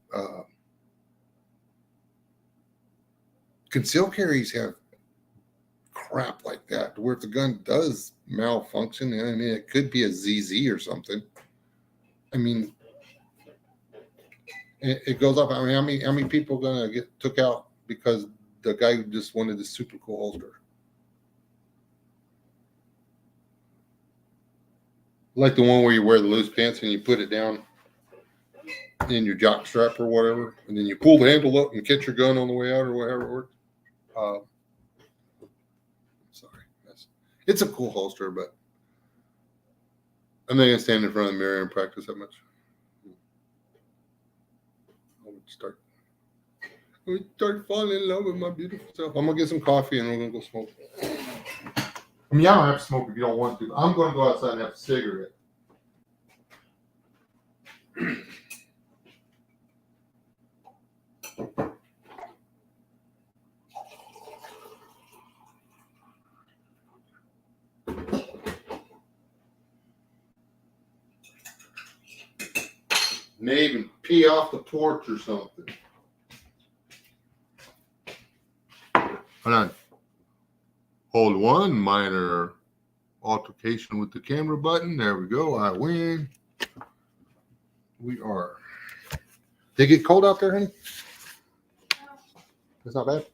concealed carries have crap like that, where if the gun does malfunction, I mean, it could be a ZZ or something. I mean, it goes up. I mean, how many people are gonna get took out because the guy just wanted this super cool holster? Like the one where you wear the loose pants and you put it down in your jock strap or whatever, and then you pull the handle up and catch your gun on the way out or whatever it works. Sorry, it's a cool holster, but I'm not gonna stand in front of the mirror and practice that much. I would start falling in love with my beautiful self. I'm gonna get some coffee and we're gonna go smoke. I mean, I don't have to smoke if you don't want to. I'm gonna go outside and have a cigarette. May even pee off the porch or something. Hold on. Hold one, minor altercation with the camera button. There we go. I win. We are. Did it get cold out there, honey? It's not bad.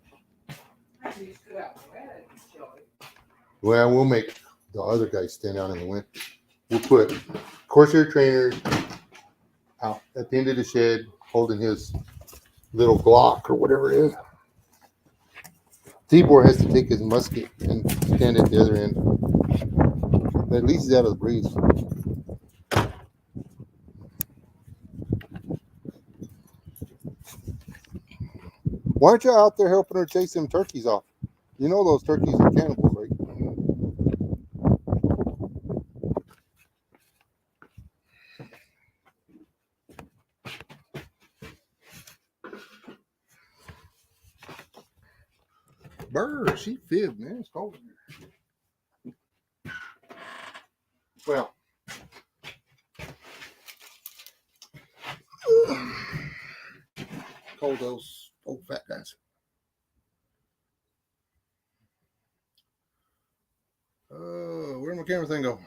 Well, we'll make the other guy stand out in the wind. We'll put Corsair trainers out at the end of the shed holding his little Glock or whatever it is. Tibor has to take his musket and stand at the other end. But at least he's out of the breeze. Why aren't you out there helping her chase them turkeys off? You know those turkeys are cannibals, right? Brr, she fibbed, man. It's cold in here. Well, cold those old fat guys. Where'd my camera thing go?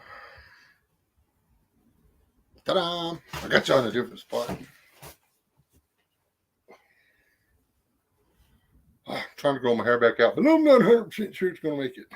Ta-da! I got you on a different spot. I'm trying to grow my hair back out, but I'm not 100% sure it's going to make it.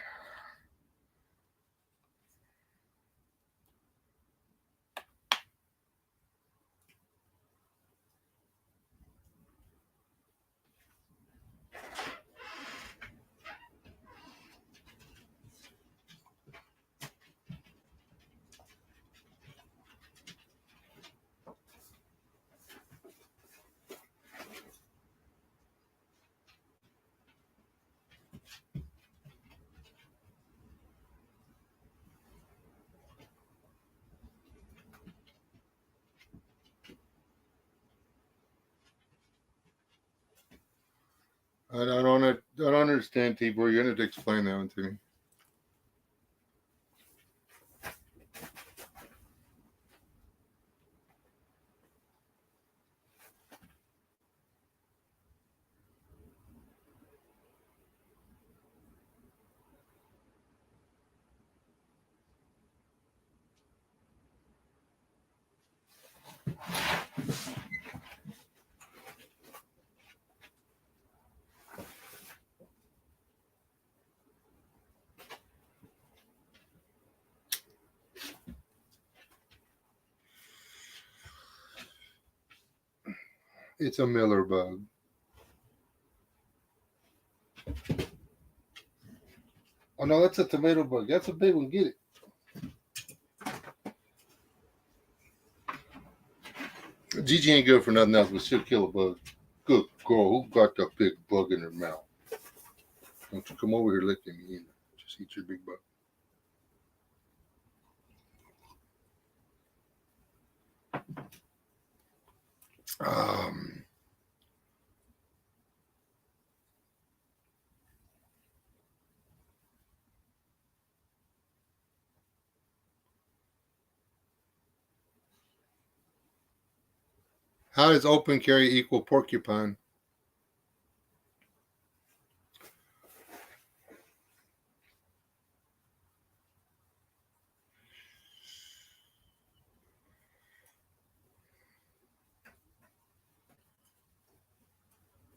I don't understand, Tibor. You're going to have to explain that one to me. It's a Miller bug. Oh, no, that's a tomato bug. That's a big one. Get it. Gigi ain't good for nothing else, but she'll kill a bug. Good girl. Who got that big bug in her mouth? Don't you come over here licking me either. Just eat your big bug. How does open carry equal porcupine?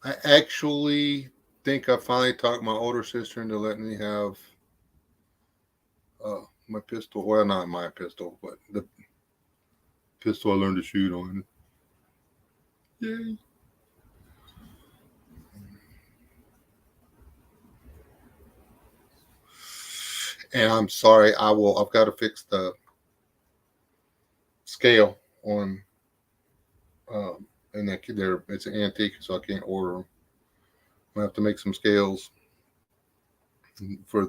I actually think I finally talked my older sister into letting me have my pistol. Well, not my pistol, but the pistol I learned to shoot on. Yay. And I'm sorry, I've got to fix the scale on, and it's an antique, so I can't order them. I have to make some scales for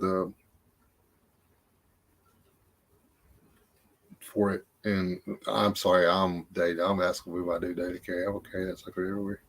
it. And I'm sorry, I'm asking if I do data carry. I'm okay. That's like everywhere.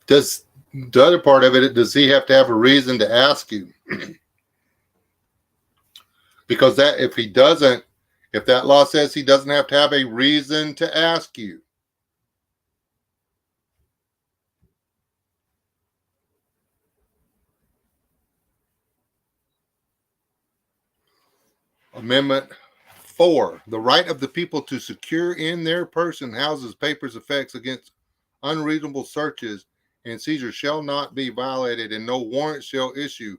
Does the other part of it, does he have to have a reason to ask you? Because that if that law says he doesn't have to have a reason to ask you. Amendment 4, the right of the people to secure in their person, houses, papers, effects against unreasonable searches and seizure shall not be violated, and no warrant shall issue,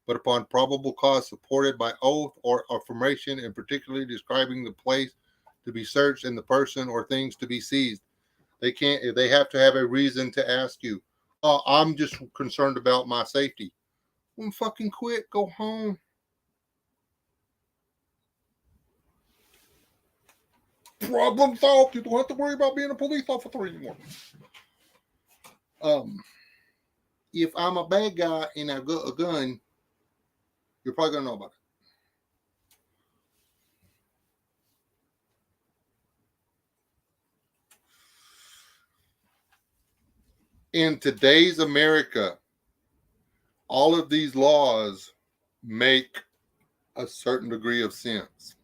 but upon probable cause supported by oath or affirmation, and particularly describing the place to be searched and the person or things to be seized. They have to have a reason to ask you. Oh, I'm just concerned about my safety. Well, fucking quit. Go home. Problem solved. You don't have to worry about being a police officer anymore. If I'm a bad guy and I've got a gun, you're probably gonna know about it. In today's America, all of these laws make a certain degree of sense.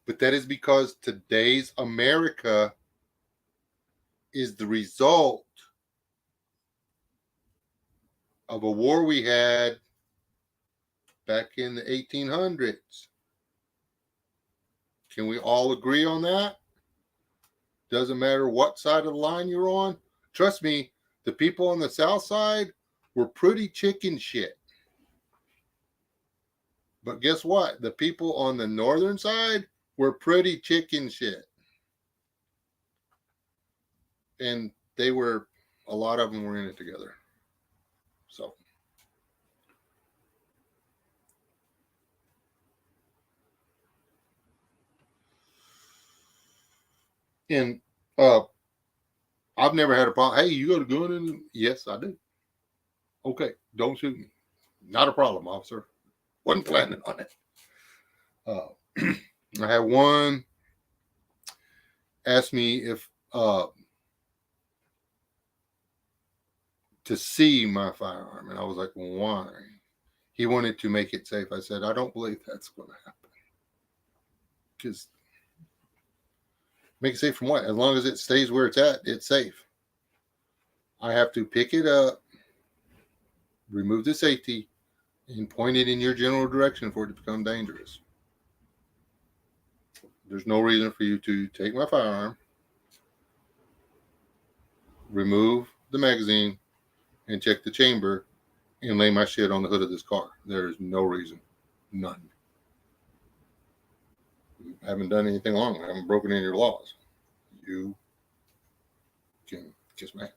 But that is because today's America is the result of a war we had back in the 1800s. Can we all agree on that? Doesn't matter what side of the line you're on. Trust me, the people on the South side were pretty chicken shit. But guess what? The people on the northern side were pretty chicken shit. And a lot of them were in it together. So. And I've never had a problem. Hey, you got a gun in? Yes, I do. Okay, don't shoot me. Not a problem, officer. Wasn't planning on it. I had one ask me if to see my firearm, and I was like, why? He wanted to make it safe. I said, I don't believe that's going to happen. Because make it safe from what? As long as it stays where it's at, it's safe. I have to pick it up, remove the safety, and point it in your general direction for it to become dangerous. There's no reason for you to take my firearm, remove the magazine, and check the chamber, and lay my shit on the hood of this car. There's no reason. None. You haven't done anything wrong. I haven't broken any of your laws. You can kiss my ass.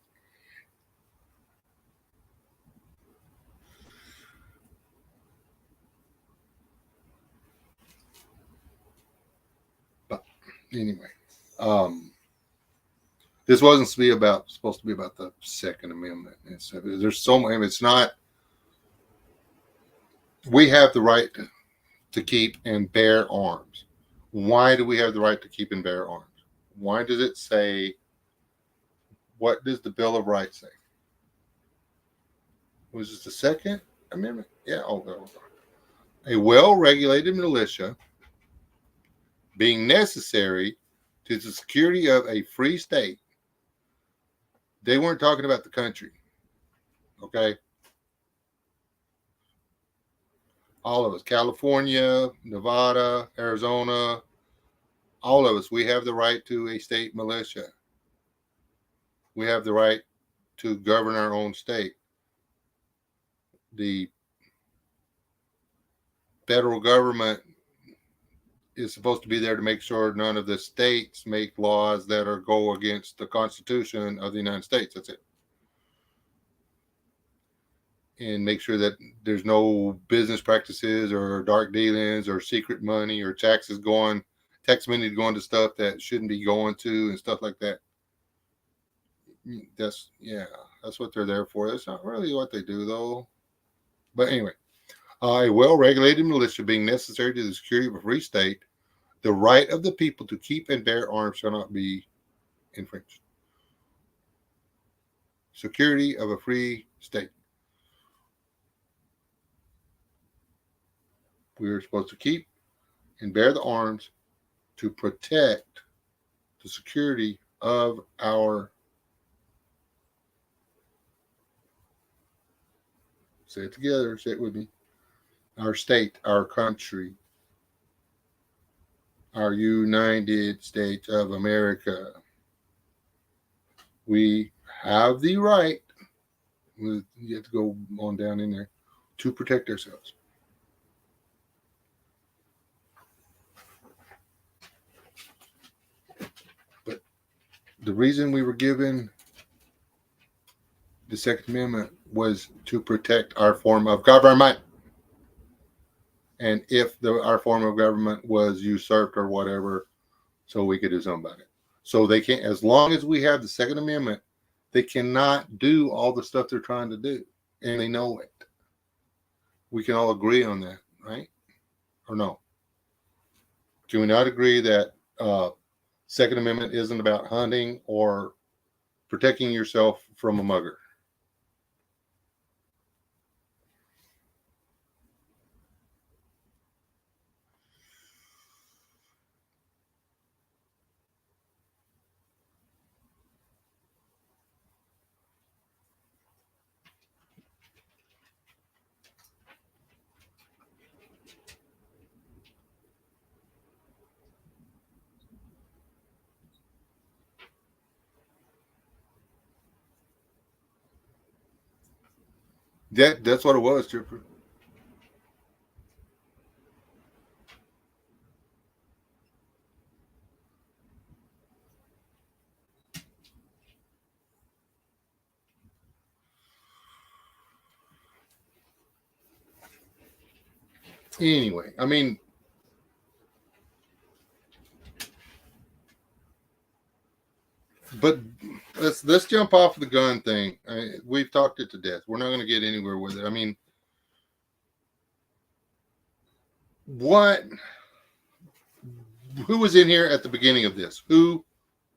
But anyway, this wasn't supposed to be about the Second Amendment. There's so many. It's not. We have the right to keep and bear arms. Why do we have the right to keep and bear arms? Why does it say? What does the Bill of Rights say? Was this the Second Amendment? Yeah. A well-regulated militia being necessary to the security of a free state. They weren't talking about the country. Okay. All of us, California, Nevada, Arizona, all of us, we have the right to a state militia. We have the right to govern our own state. The federal government is supposed to be there to make sure none of the states make laws that go against the Constitution of the United States. That's it. And make sure that there's no business practices or dark dealings or secret money or tax money going to stuff that shouldn't be going to and stuff like that. That's what they're there for. That's not really what they do, though. But anyway, a well-regulated militia being necessary to the security of a free state, the right of the people to keep and bear arms shall not be infringed. Security of a free state. We are supposed to keep and bear the arms to protect the security of our, say it together, say it with me, our state, our country, our United States of America. We have the right, you have to go on down in there, to protect ourselves. But the reason we were given the Second Amendment was to protect our form of government. And if our form of government was usurped or whatever, so we could do something about it. So they can't, as long as we have the Second Amendment, they cannot do all the stuff they're trying to do. And they know it. We can all agree on that, right? Or no? Can we not agree that Second Amendment isn't about hunting or protecting yourself from a mugger? That's what it was, Trooper. Anyway, I mean, but let's jump off the gun thing. We've talked it to death. We're not going to get anywhere with it. I mean, what? Who was in here at the beginning of this? Who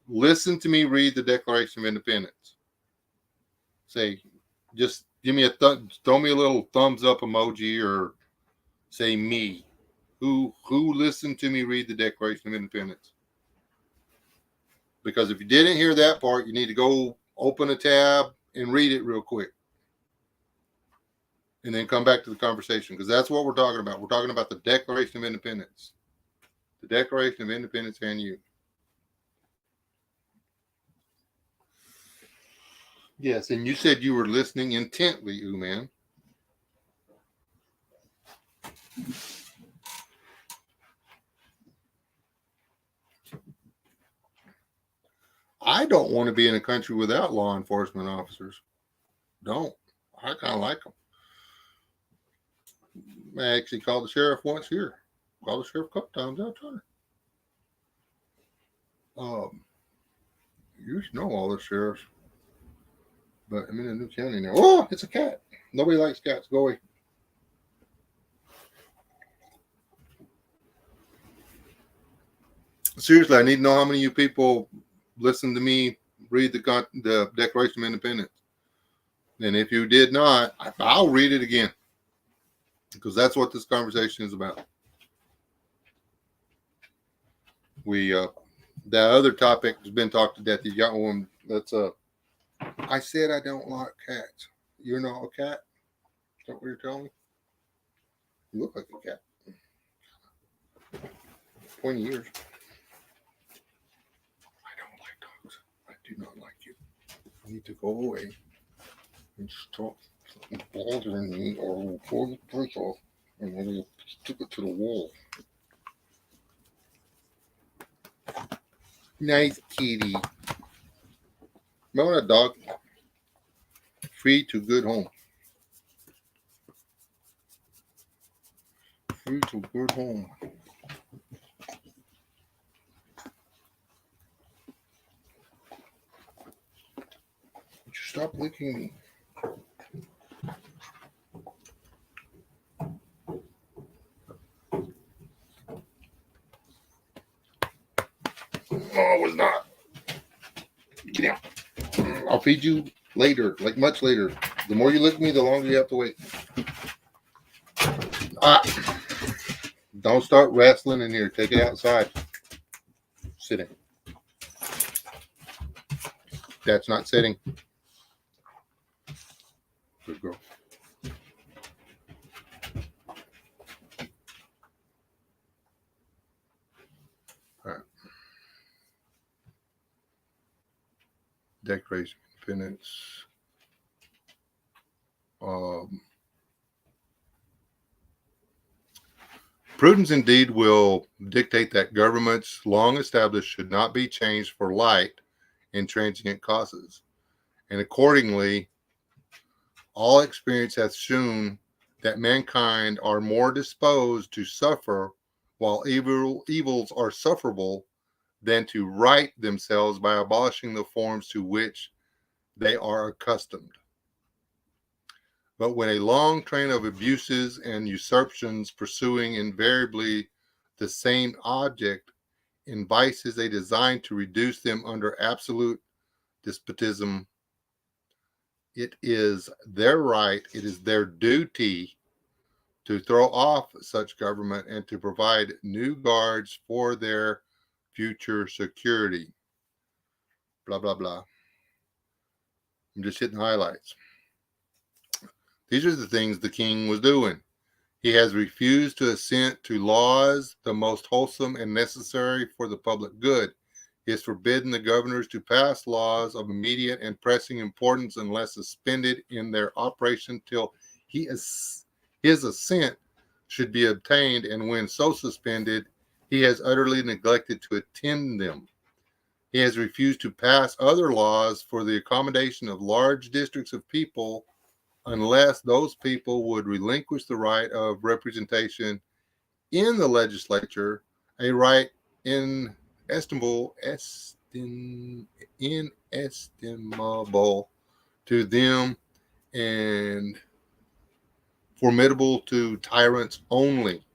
listened to me read the Declaration of Independence? Say, just give me throw me a little thumbs up emoji, or say me. Who listened to me read the Declaration of Independence? Because if you didn't hear that part, you need to go open a tab and read it real quick. And then come back to the conversation, because that's what we're talking about. We're talking about the Declaration of Independence. The Declaration of Independence and you. Yes, and you said you were listening intently, man. I don't want to be in a country without law enforcement officers. Don't. I kind of like them. I actually called the sheriff once here. Called the sheriff a couple times out there. You should know all the sheriffs. But I'm in a new county now. Oh, it's a cat. Nobody likes cats. Go away. Seriously, I need to know how many of you people listen to me read the Declaration of Independence. And if you did not, I'll read it again, because that's what this conversation is about. That other topic has been talked to death. You got one that's I said I don't like cats. You're not a cat? Is that what you're telling me? You look like a cat. 20 years. I don't like dogs. I do not like you. You need to go away and stop bothering me, or I will pull your face off and I will stick it to the wall. Nice kitty. Remember that dog? Free to good home. Free to good home. Would you stop licking me? No, I was not. Get out. I'll feed you later, like much later. The more you lick me, the longer you have to wait. Don't start wrestling in here. Take it outside. Sitting. That's not sitting. Good girl. All right. Declaration. Independence. Prudence indeed will dictate that governments long established should not be changed for light and transient causes. And accordingly, all experience hath shewn that mankind are more disposed to suffer while evils are sufferable than to right themselves by abolishing the forms to which they are accustomed. But when a long train of abuses and usurpations pursuing invariably the same object invices a design to reduce them under absolute despotism, it is their right, it is their duty to throw off such government and to provide new guards for their future security. Blah, blah, blah. I'm just hitting highlights. These are the things the king was doing. He has refused to assent to laws the most wholesome and necessary for the public good. He has forbidden the governors to pass laws of immediate and pressing importance unless suspended in their operation till his assent should be obtained, and when so suspended, he has utterly neglected to attend them. He has refused to pass other laws for the accommodation of large districts of people unless those people would relinquish the right of representation in the legislature, a right inestimable to them and formidable to tyrants only.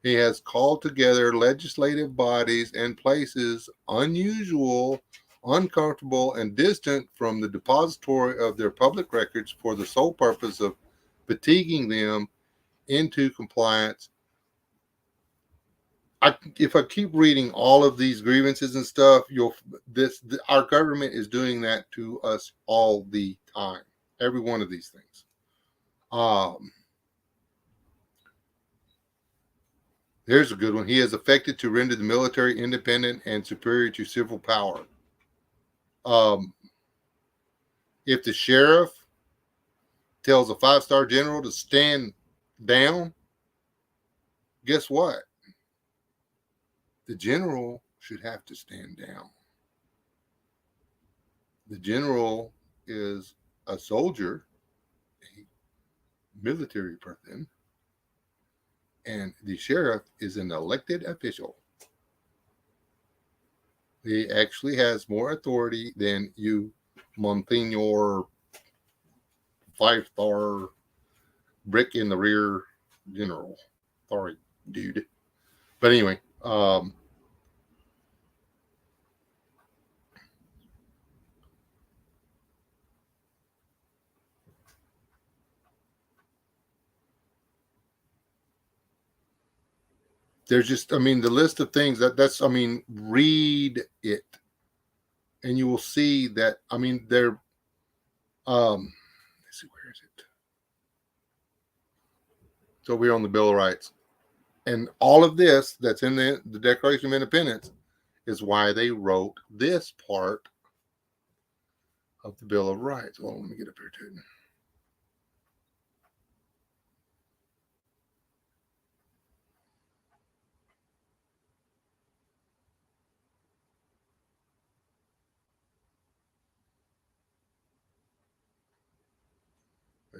He has called together legislative bodies and places unusual, uncomfortable, and distant from the depository of their public records for the sole purpose of fatiguing them into compliance. If I keep reading all of these grievances and stuff, our government is doing that to us all the time. Every one of these things. Here's a good one. He has affected to render the military independent and superior to civil power. If the sheriff tells a 5-star general to stand down, guess what? The general should have to stand down. The general is a soldier, a military person, and the sheriff is an elected official. He actually has more authority than you, Monsignor 5-star brick in the rear general. Sorry, dude. But anyway, there's just, the list of things read it and you will see that, they're, let's see, where is it? So we're on the Bill of Rights. And all of this that's in the Declaration of Independence is why they wrote this part of the Bill of Rights. Well, let me get up here to it.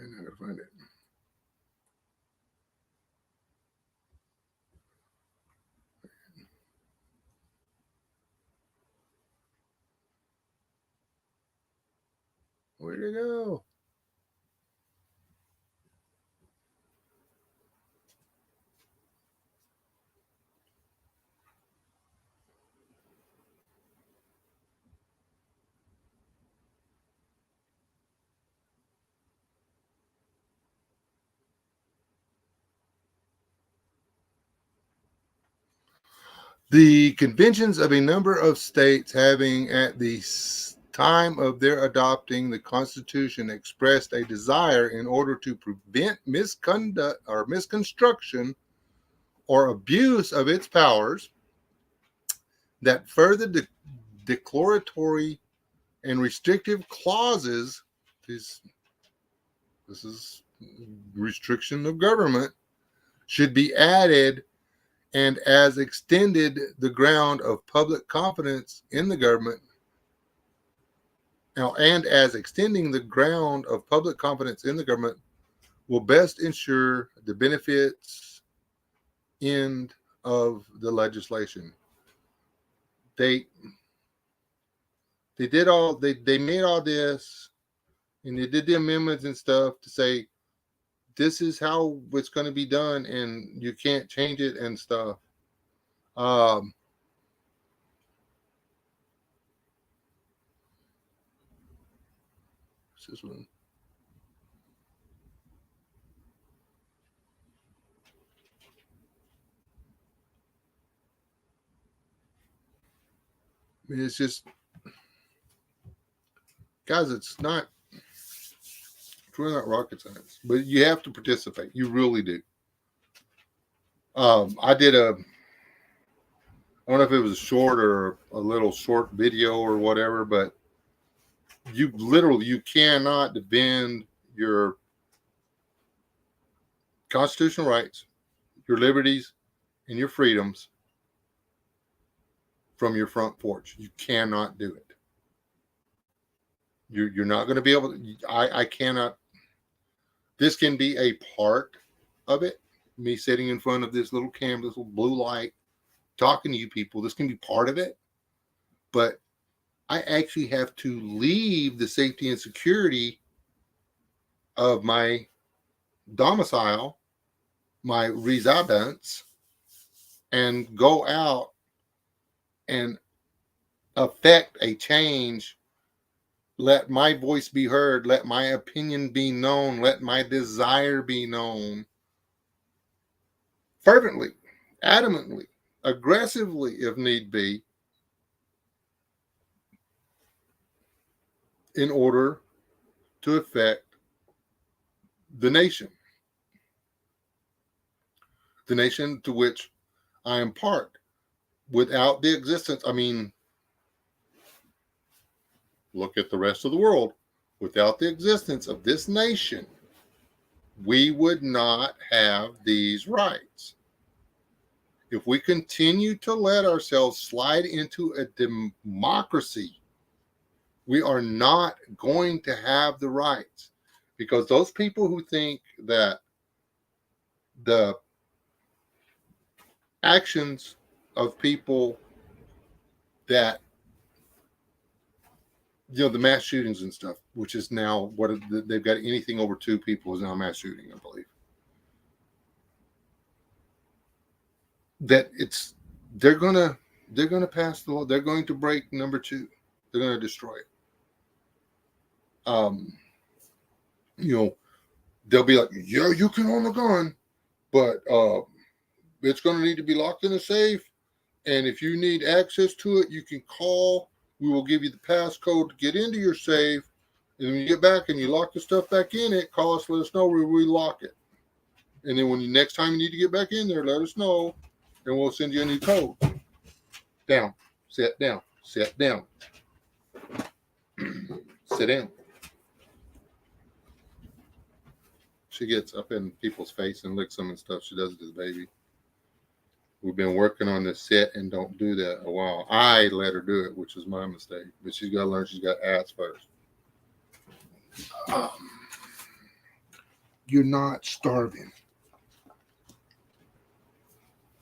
And I gotta find it. Where'd it go? The conventions of a number of states having at the time of their adopting the Constitution expressed a desire in order to prevent misconduct or misconstruction or abuse of its powers, that further declaratory and restrictive clauses, this is restriction of government, should be added, and as extended the ground of public confidence in the government. Now, and as extending the ground of public confidence in the government will best ensure the benefits end of the legislation. They they made all this, and they did the amendments and stuff to say this is how it's going to be done, and you can't change it and stuff. Um, what's this one? I mean, it's just, guys, it's really not rocket science, but you have to participate. You really do. I did I don't know if it was a short or a little short video or whatever, but you cannot defend your constitutional rights, your liberties, and your freedoms from your front porch. You cannot do it. You're not going to be able to. I cannot. This can be a part of it. Me sitting in front of this little camera, this little blue light, talking to you people. This can be part of it. But I actually have to leave the safety and security of my domicile, my residence, and go out and affect a change. Let my voice be heard. Let my opinion be known. Let my desire be known. Fervently, adamantly, aggressively, if need be, in order to affect the nation to which I am part. Without the existence, I mean, look at the rest of the world. Without the existence of this nation, we would not have these rights. If we continue to let ourselves slide into a democracy, we are not going to have the rights, because those people who think that the actions of people that, the mass shootings and stuff, which is now what they've got, anything over 2 people is now a mass shooting, I believe. That they're gonna pass the law. They're going to break number 2. They're going to destroy it. They'll be like, yeah, you can own a gun, but it's going to need to be locked in a safe. And if you need access to it, you can call. We will give you the passcode to get into your safe. And when you get back and you lock the stuff back in it, call us, let us know, we relock it. And then when next time you need to get back in there, let us know, and we'll send you a new code. Down, sit down, sit down, sit down. She gets up in people's face and licks them and stuff. She does it to the baby. We've been working on this sit and don't do that a while. I let her do it, which is my mistake. But she's got to learn she's got to ask first. You're not starving.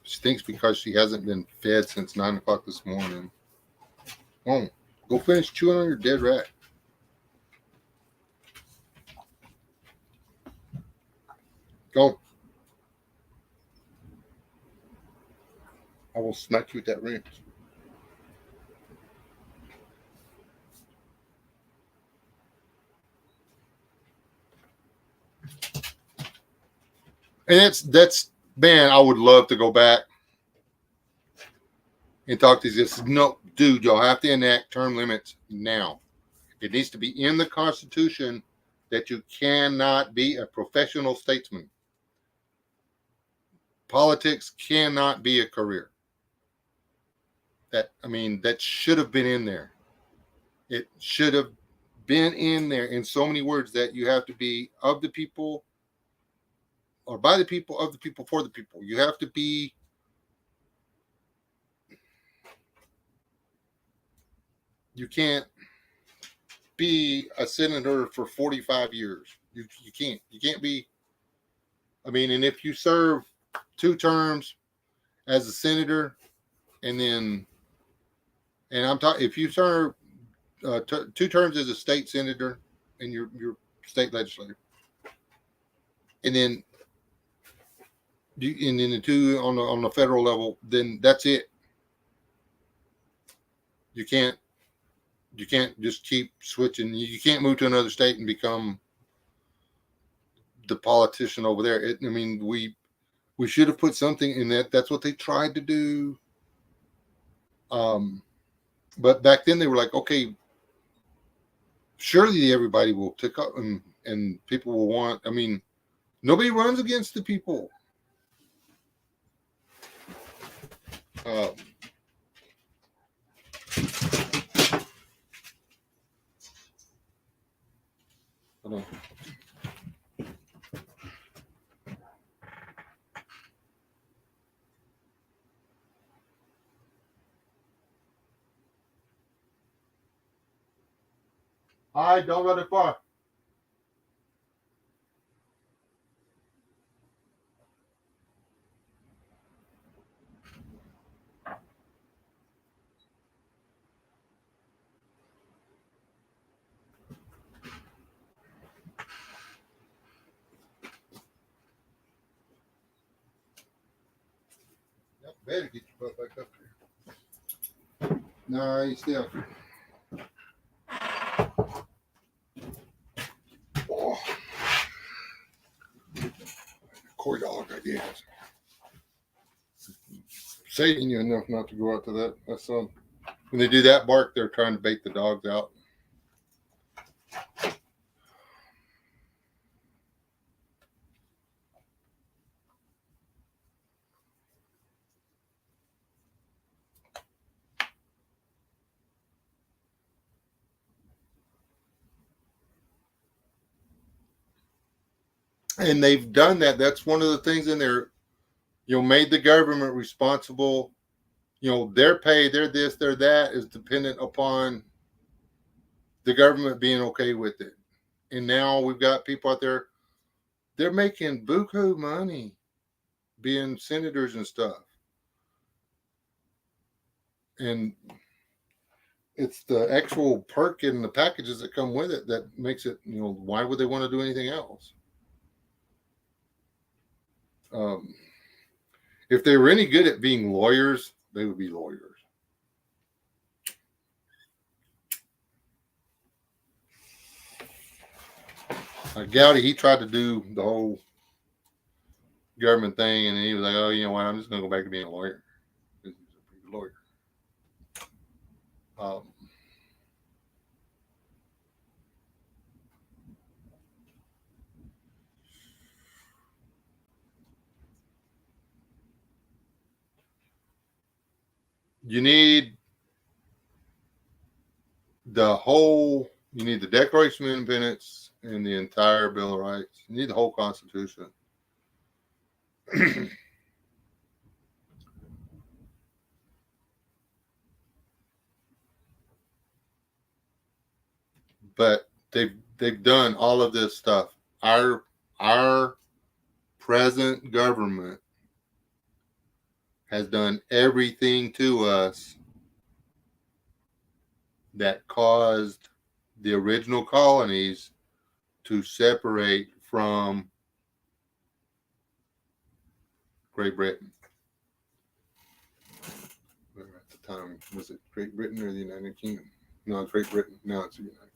She thinks because she hasn't been fed since 9 o'clock this morning. Come on, go finish chewing on your dead rat. Go. I will smack you with that wrench. And that's man, I would love to go back and talk to these. No, dude, y'all have to enact term limits now. It needs to be in the Constitution that you cannot be a professional statesman. Politics cannot be a career. That should have been in there. It should have been in there in so many words that you have to be of the people or by the people, of the people, for the people. You have to be, you can't be a senator for 45 years. You can't. You can't be, I mean, and if you serve 2 terms as a senator, and then, and I'm talking, if you serve 2 terms as a state senator in your state legislature, and then and then the 2 on the federal level, then that's it. You can't just keep switching. You can't move to another state and become the politician over there. I mean, we should have put something in that. That's what they tried to do. But back then they were like, okay, surely everybody will tick up and people will want. I mean, nobody runs against the people. Uh, I don't. I don't go that far. Yep, better get your butt back up here. No, you stay up here. Oh, coy dog, I guess. Saving you enough not to go out to that. That's when they do that bark, they're trying to bait the dogs out. And they've done that. That's one of the things in there. Made the government responsible. Their pay, their this, their that is dependent upon the government being okay with it. And now we've got people out there, they're making buku money being senators and stuff. And it's the actual perk in the packages that come with it that makes it, why would they want to do anything else? If they were any good at being lawyers, they would be lawyers. Gowdy, he tried to do the whole government thing, and he was like, "Oh, you know what? I'm just going to go back to being a lawyer." He's a lawyer. You need you need the Declaration of Independence and the entire Bill of Rights. You need the whole Constitution. But they've done all of this stuff. Our present government has done everything to us that caused the original colonies to separate from Great Britain. At the time, was it Great Britain or the United Kingdom? No, it's Great Britain. Now it's the United Kingdom.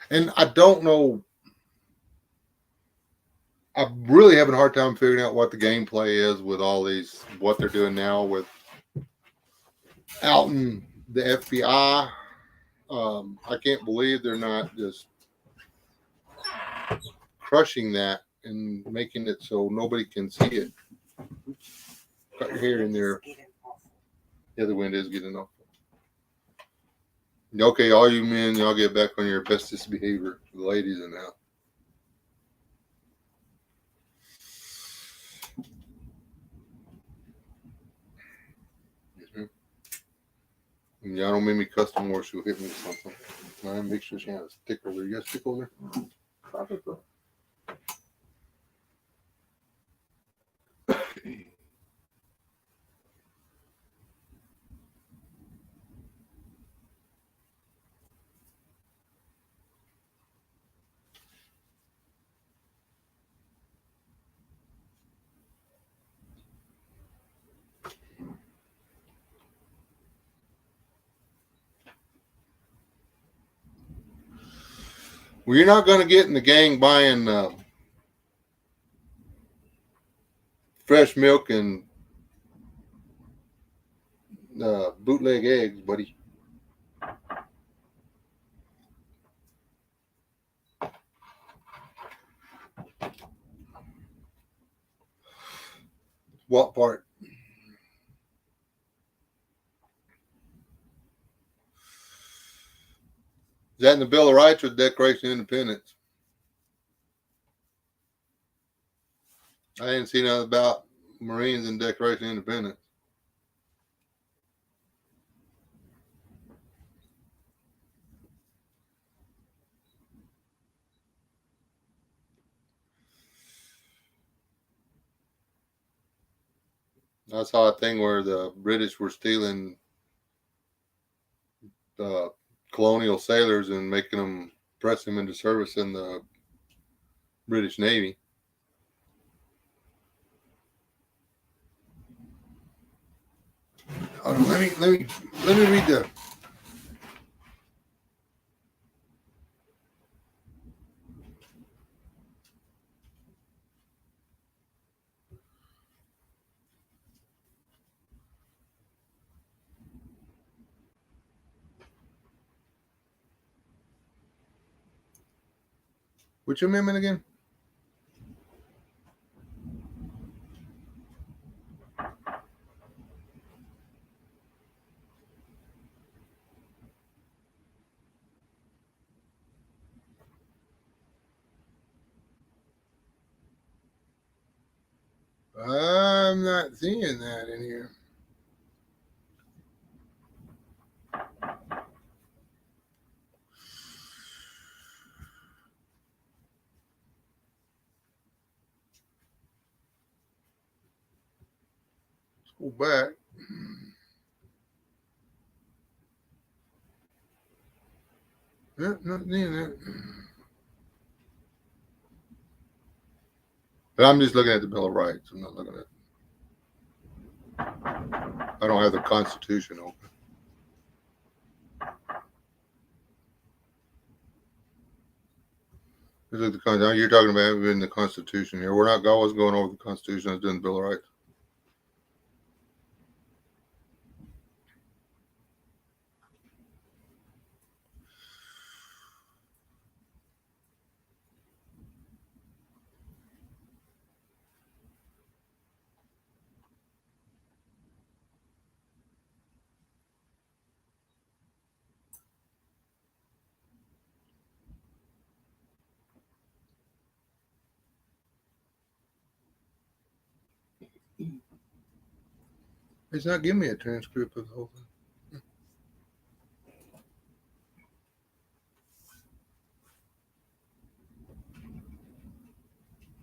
And I don't know I'm really having a hard time figuring out what the gameplay is with all these, what they're doing now with out in the FBI. I can't believe they're not just crushing that and making it so nobody can see it. Got your hair in there. Yeah, the wind is getting off. Okay, all you men, y'all get back on your bestest behavior. The ladies in now. And y'all don't make me cuss no more. She'll hit me with something. I make sure she has a stick over there. You got a stick over there? Pop it, bro. Well, you're not going to get in the gang buying fresh milk and bootleg eggs, buddy. What part? Is that in the Bill of Rights or the Declaration of Independence? I didn't see nothing about Marines and Declaration of Independence. I saw a thing where the British were stealing colonial sailors and making them press them into service in the British Navy. Hold on, let me read the. Which amendment again? I'm not seeing that in here. Let's go back. Yeah, not seeing that. But I'm just looking at the Bill of Rights. I'm not looking at. I don't have the Constitution open. This is the you're talking about in the Constitution here. We're not. I was going over the Constitution. I was doing the Bill of Rights. It's not giving me a transcript of the whole thing.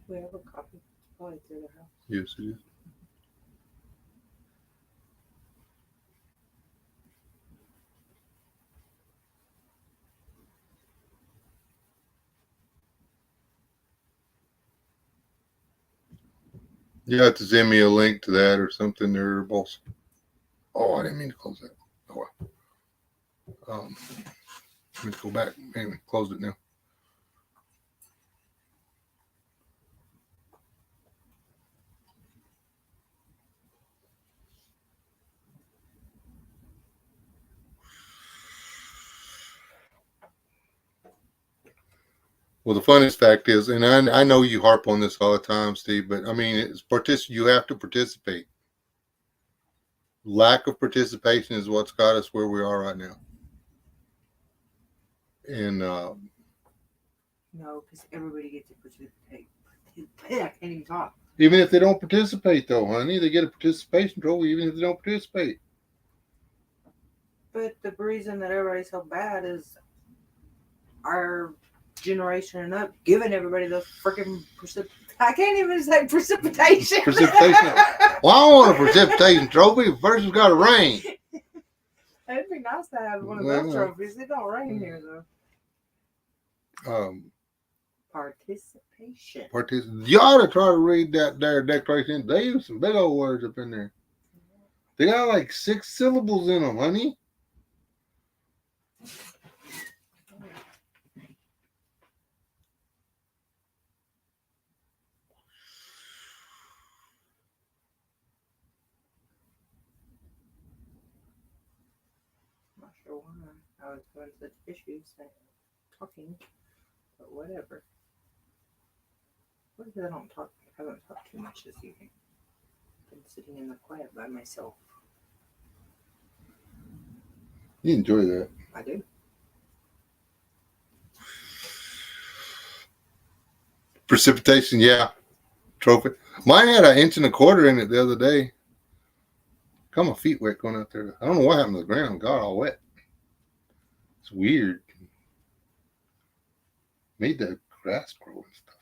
We have a copy. Probably through the house. Yes, it is. You have to send me a link to that or something there, boss. Oh, I didn't mean to close that. Oh, well. Let me go back. Anyway, closed it now. Well, the funniest fact is, and I know you harp on this all the time, Steve, but I mean, you have to participate. Lack of participation is what's got us where we are right now. And No, because everybody gets to participate. I can't even talk. even if they don't participate, though, honey, they get a participation trophy even if they don't participate. But the reason that everybody's so bad is our generation and up giving everybody those freaking I can't even say precipitation. Precipitation. Well, I want a precipitation trophy. First, it's got to rain. It'd be nice to have one of those trophies. It don't rain here though. Participation. You ought to try to read that there declaration. They use some big old words up in there. They got like 6 syllables in them, honey. Not sure why I was going such issues talking, but whatever. What if I don't talk? I haven't talked too much this evening. Been sitting in the quiet by myself. You enjoy that. I do. Precipitation, yeah. Trophy. Mine had 1.25 inches in it the other day. Got my feet wet going out there. I don't know what happened to the ground. Got all wet. It's weird. Made the grass grow and stuff.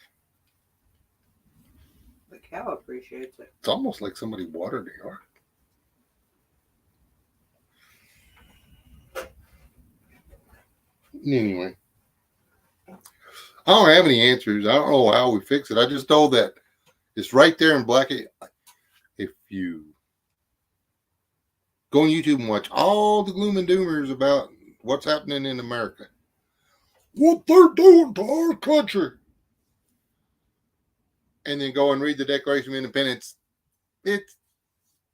The cow appreciates it. It's almost like somebody watered the yard. Anyway. I don't have any answers. I don't know how we fix it. I just know that it's right there in black. If you go on YouTube and watch all the gloom and doomers about what's happening in America, what they're doing to our country, and then go and read the Declaration of Independence, it's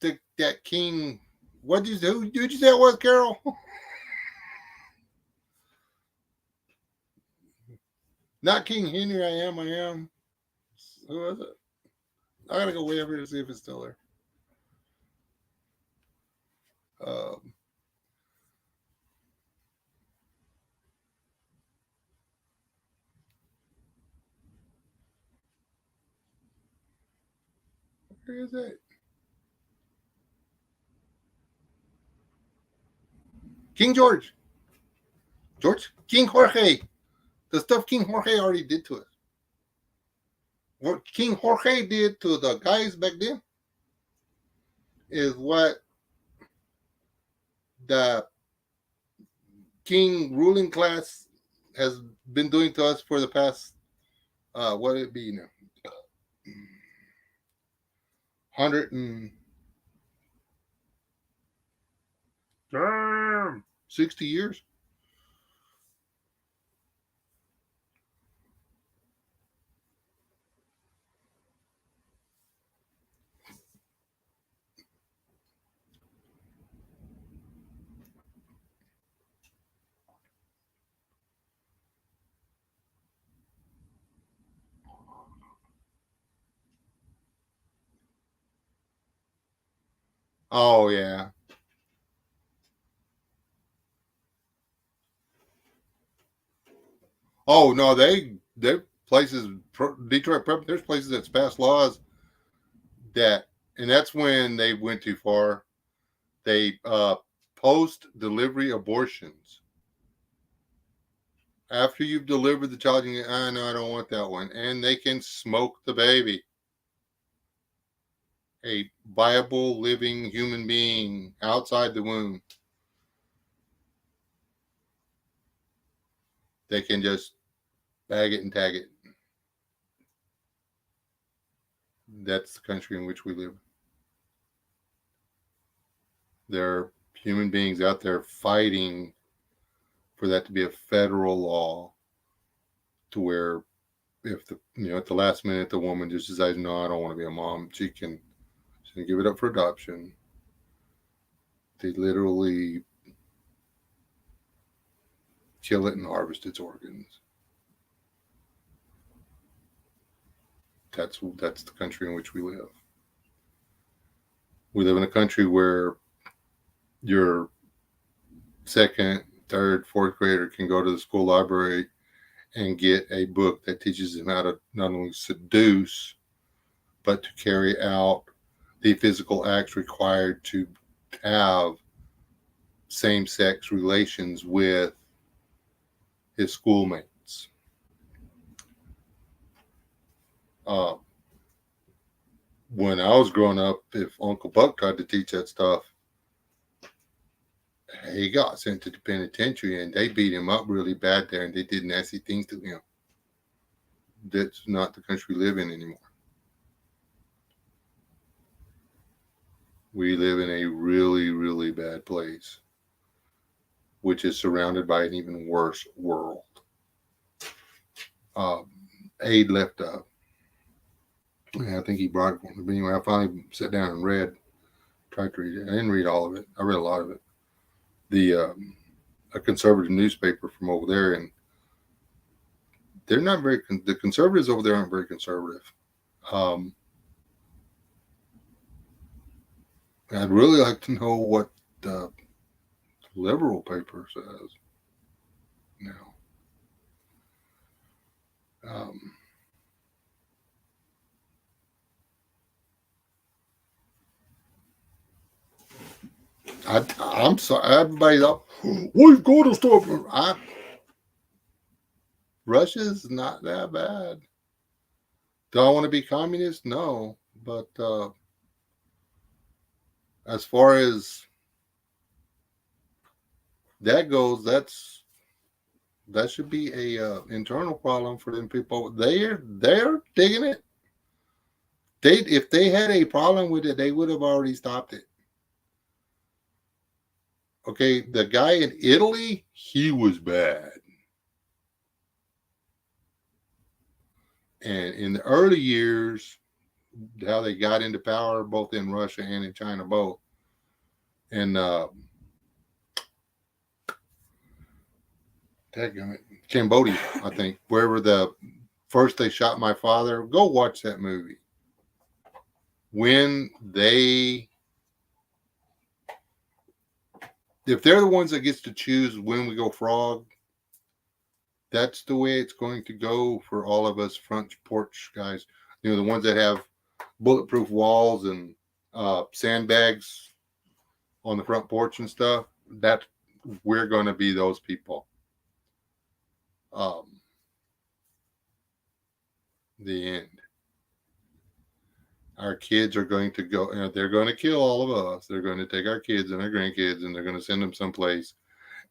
that King. What did you say? Who did you say it was, Carol? Not King Henry. I am. Who was it? I gotta go way over here to see if it's still there. Where is it? King George. King Jorge. The stuff King Jorge already did to us. What King Jorge did to the guys back then is what the king ruling class has been doing to us for the past, what would it be now? 160 years. Oh yeah. Oh no, they places Detroit Prep. There's places that's passed laws that, and that's when they went too far. They post delivery abortions. After you've delivered the child, you go, no, I don't want that one, and they can smoke the baby. A viable, living human being outside the womb. They can just bag it and tag it. That's the country in which we live. There are human beings out there fighting for that to be a federal law, to where if at the last minute the woman just decides, no, I don't want to be a mom, she can give it up for adoption. They literally kill it and harvest its organs. that's the country in which we live. We live in a country where your second, third, fourth grader can go to the school library and get a book that teaches them how to not only seduce, but to carry out the physical acts required to have same-sex relations with his schoolmates. When I was growing up, if Uncle Buck tried to teach that stuff, he got sent to the penitentiary and they beat him up really bad there and they did nasty things to him. That's not the country we live in anymore. We live in a really, really bad place, which is surrounded by an even worse world. Aid left I think he brought it for me. But anyway, I finally sat down and tried to read it. I didn't read all of it. I read a lot of it. A conservative newspaper from over there, and they're not very, the conservatives over there aren't very conservative. I'd really like to know what the liberal paper says now. I'm sorry, everybody's up. We've got to stop. Russia's not that bad. Do I want to be communist? No, but as far as that goes, that should be a internal problem for them people. They're digging it. If they had a problem with it, they would have already stopped it. Okay, the guy in Italy, he was bad. And in the early years, how they got into power, both in Russia and in China, both. And Cambodia, I think, wherever first they shot my father. Go watch that movie. If they're the ones that gets to choose when we go frog, that's the way it's going to go for all of us front porch guys. You know, the ones that have bulletproof walls and sandbags on the front porch and stuff. We're going to be those people. The end. Our kids are going to go, they're going to kill all of us. They're going to take our kids and our grandkids and they're going to send them someplace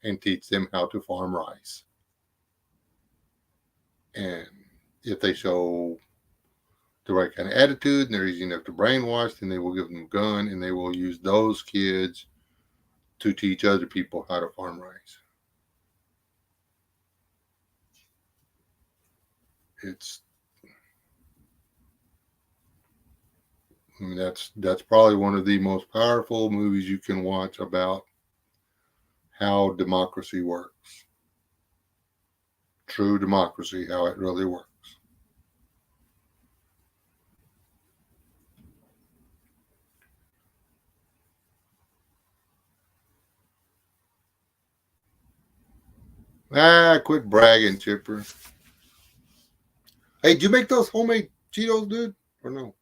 and teach them how to farm rice. And if they show the right kind of attitude and they're easy enough to brainwash, then they will give them a gun and they will use those kids to teach other people how to farm rice. That's probably one of the most powerful movies you can watch about how democracy works. True democracy, how it really works. Quit bragging, Chipper. Hey, did you make those homemade Cheetos, dude? Or no?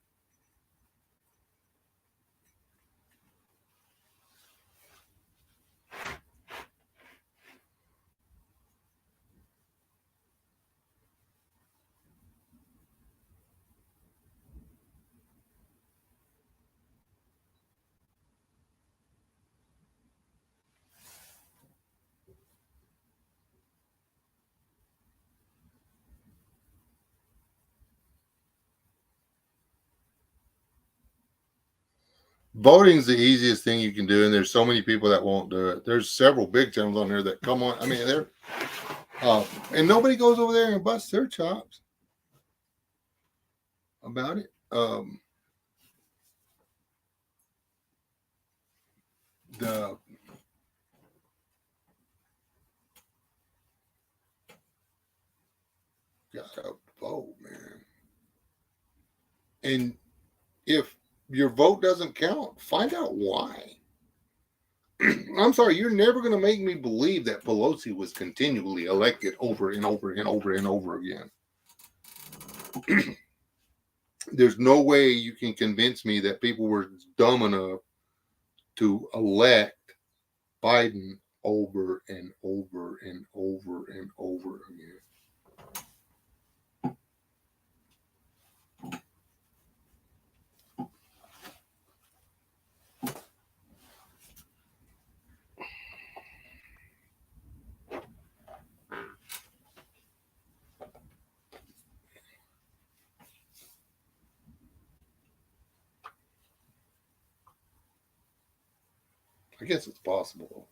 Voting's the easiest thing you can do, and there's so many people that won't do it. There's several big channels on here that come on. I mean, they're and nobody goes over there and busts their chops about it. Gotta vote, man. And if your vote doesn't count, find out why. I'm sorry, you're never going to make me believe that Pelosi was continually elected over and over and over and over again. There's no way you can convince me that people were dumb enough to elect Biden over and over and over and over again. I guess it's possible.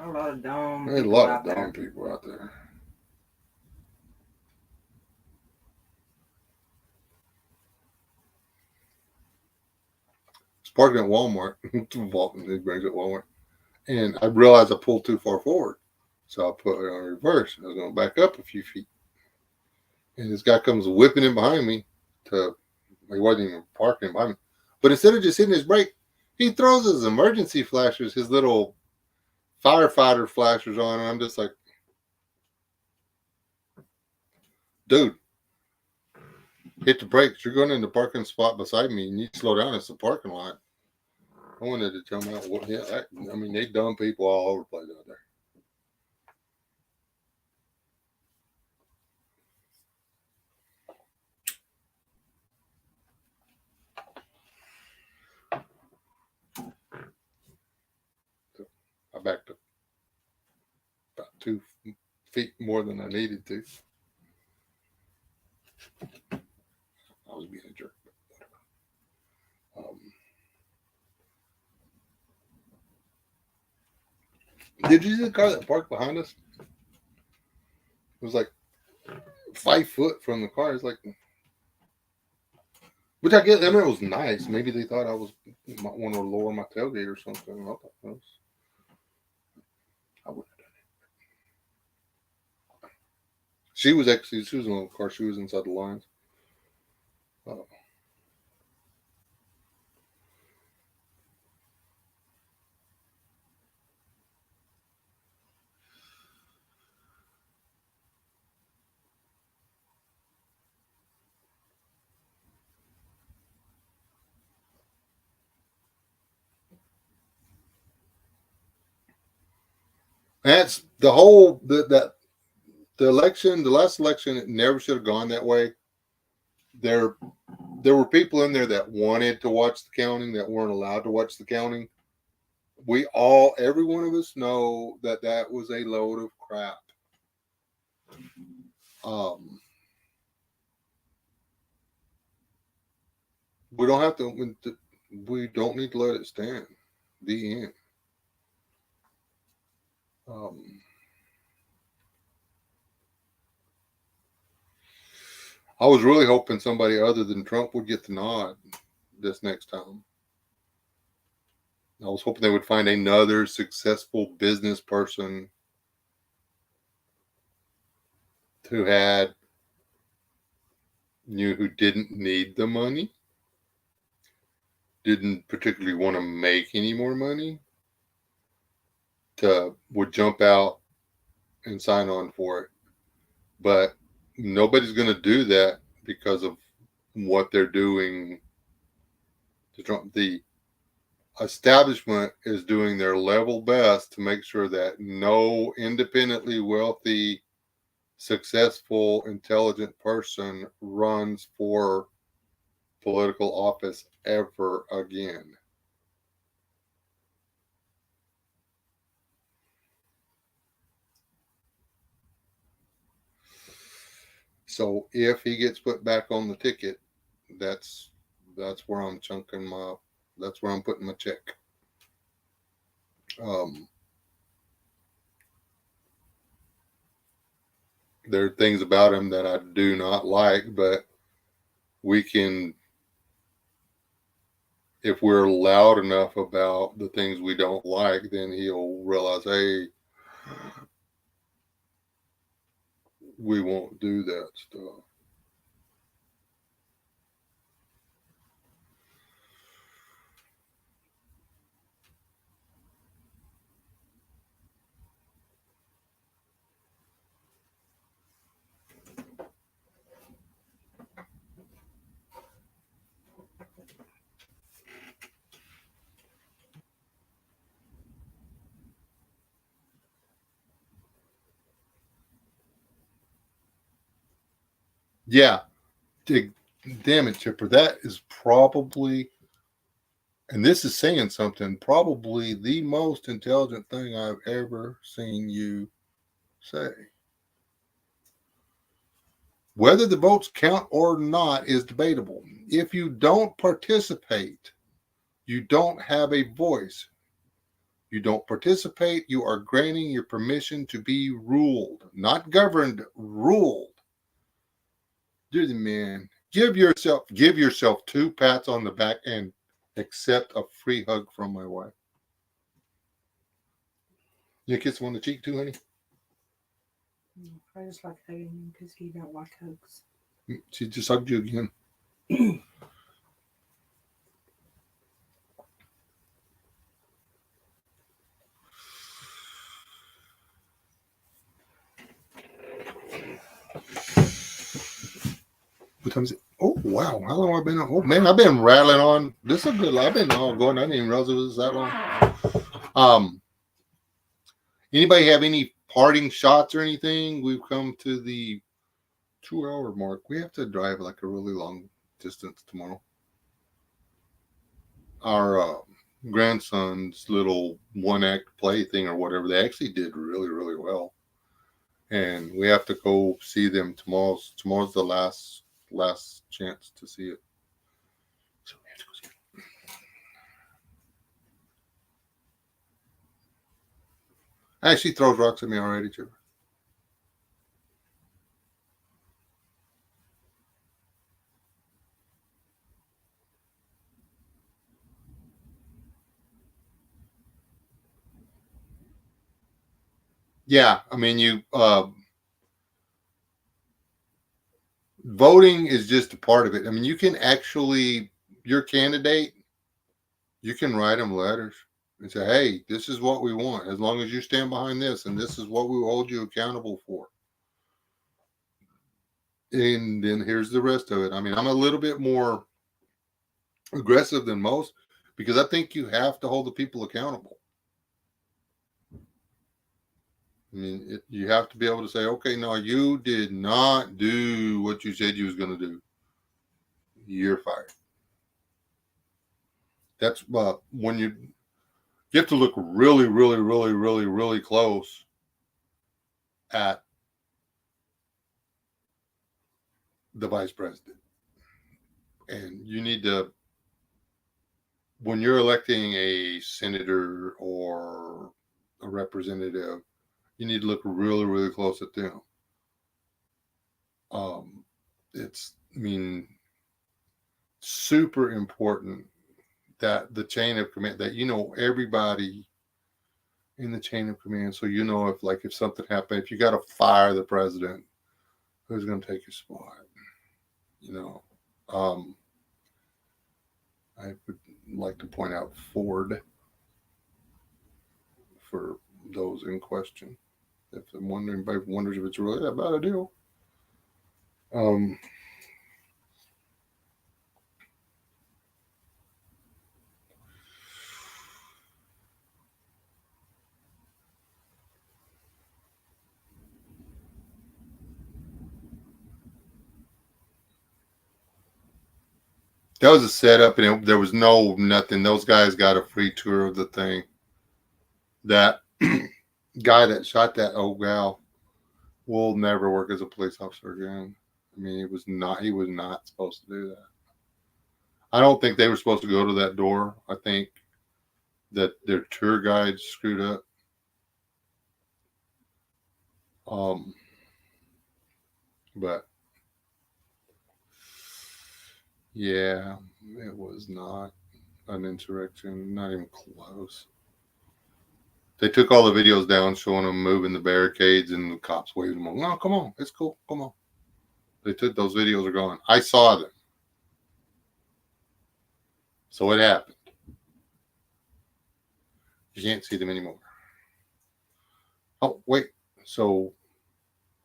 A lot of dumb There's a people lot out of there. dumb people out there. It's parking at Walmart. It brings up Walmart. And I realized I pulled too far forward. So I put it on reverse. I was going to back up a few feet. And this guy comes whipping in behind me. He wasn't even parking behind me. But instead of just hitting his brake, he throws his emergency flashers, his little firefighter flashers on. And I'm just like, dude, hit the brakes. You're going in the parking spot beside me and you slow down. It's the parking lot. I wanted to tell me what, yeah, they dumb people all over the place out there. So I backed up about 2 feet more than I needed to. I was being a jerk. Did you see the car that parked behind us? It was like 5 foot from the car. It's like, which I guess, I mean, it was nice. Maybe they thought I might want to lower my tailgate or something. I wouldn't have done it. She was in a little car. She was inside the lines. That's the whole the election. The last election, it never should have gone that way. There were people in there that wanted to watch the counting that weren't allowed to watch the counting. Every one of us know that was a load of crap. We don't have to. We don't need to let it stand. The end. I was really hoping somebody other than Trump would get the nod this next time. I was hoping they would find another successful business person who who didn't need the money, didn't particularly want to make any more money, would jump out and sign on for it. But nobody's going to do that because of what they're doing to Trump. The establishment is doing their level best to make sure that no independently wealthy, successful, intelligent person runs for political office ever again. So if he gets put back on the ticket, that's where I'm that's where I'm putting my check. There are things about him that I do not like, but if we're loud enough about the things we don't like, then he'll realize, hey, we won't do that stuff. Yeah. Damn it, Chipper. That is probably, and this is saying something, probably the most intelligent thing I've ever seen you say. Whether the votes count or not is debatable. If you don't participate, you don't have a voice. You don't participate, you are granting your permission to be ruled, not governed, ruled. Dude, man, give yourself two pats on the back and accept a free hug from my wife. You kiss him on the cheek too, honey? I just like hugging him because he don't like hugs. She just hugged you again. What time is it? Oh, wow. How long have I been on? Oh, man, I've been rattling on. This is a good. I've been all going. I didn't even realize it was that long. Anybody have any parting shots or anything? We've come to the 2 hour mark. We have to drive like a really long distance tomorrow. Our grandson's little one act play thing or whatever, they actually did really, really well. And we have to go see them tomorrow. Tomorrow's the last chance to see it. So we have to go see it. She throws rocks at me already, Chipper. Yeah, I mean, voting is just a part of it. I mean, you can actually, your candidate, you can write them letters and say, hey, this is what we want. As long as you stand behind this, and this is what we will hold you accountable for. And then here's the rest of it. I mean, I'm a little bit more aggressive than most because I think you have to hold the people accountable. I mean, you have to be able to say, okay, no, you did not do what you said you was going to do. You're fired. That's when you have to look really, really, really, really, really close at the vice president. And you need to, when you're electing a senator or a representative, you need to look really, really close at them. I mean, super important that the chain of command, that you know everybody in the chain of command, so you know if something happened, if you got to fire the president, who's going to take your spot? You know, I would like to point out Ford for those in question. If I'm wondering, anybody wonders if it's really that bad a deal. That was a setup, and there was nothing. Those guys got a free tour of the thing. That guy that shot that old gal will never work as a police officer again. I mean, he was not supposed to do that. I don't think they were supposed to go to that door. I think that their tour guide screwed up. But yeah, it was not an insurrection, not even close. They took all the videos down showing them moving the barricades and the cops waving them on. No, come on, it's cool, come on. They took those videos are gone. I saw them. So it happened. You can't see them anymore. Oh, wait. So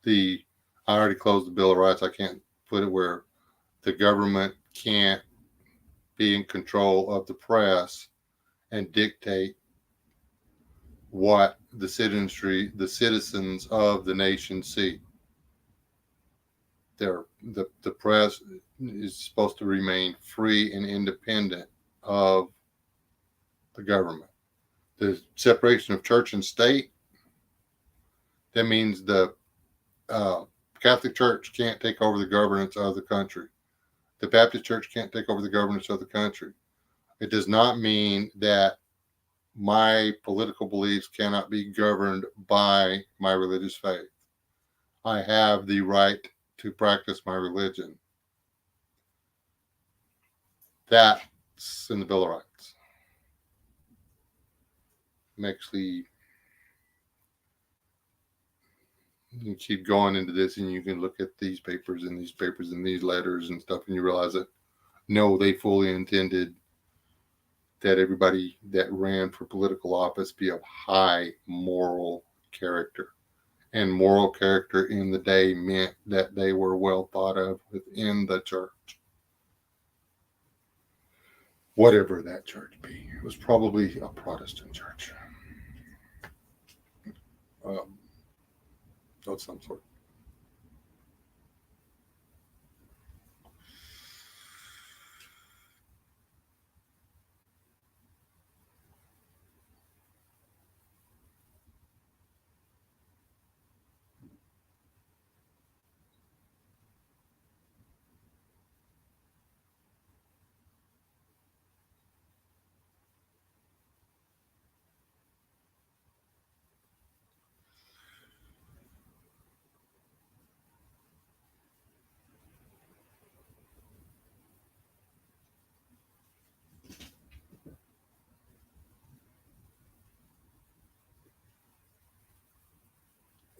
I already closed the Bill of Rights. I can't put it where the government can't be in control of the press and dictate what the citizens of the nation see. the press is supposed to remain free and independent of the government. The separation of church and state, that means the uh, Catholic Church can't take over the governance of the country. The Baptist Church can't take over the governance of the country. It does not mean that my political beliefs cannot be governed by my religious faith. I have the right to practice my religion. That's in the Bill of Rights. Actually, you keep going into this and you can look at these papers and these papers and these letters and stuff, and you realize that no, they fully intended that everybody that ran for political office be of high moral character. And moral character in the day meant that they were well thought of within the church. Whatever that church be. It was probably a Protestant church. Of some sort.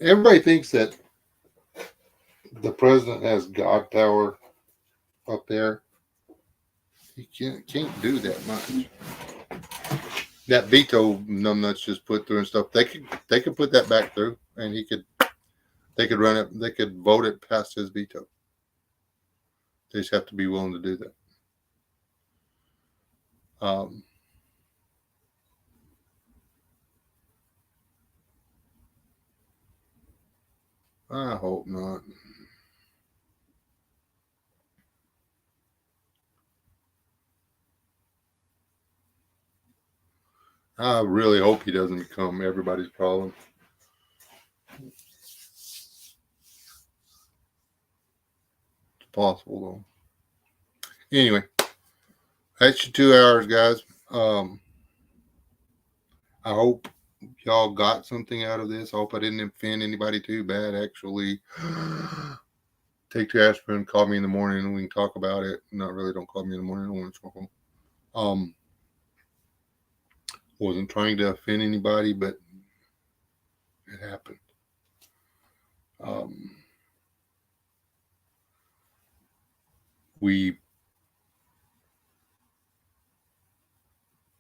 Everybody thinks that the president has God power up there. He can't do that much. That veto numbnuts just put through and stuff. They could put that back through, and they could run it. They could vote it past his veto. They just have to be willing to do that. I hope not. I really hope he doesn't become everybody's problem. It's possible though. Anyway, that's your 2 hours, guys. I hope y'all got something out of this. I hope I didn't offend anybody too bad. Actually, take 2 aspirin. Call me in the morning and we can talk about it. Not really. Don't call me in the morning. I don't want to smoke them. Wasn't trying to offend anybody, but it happened. We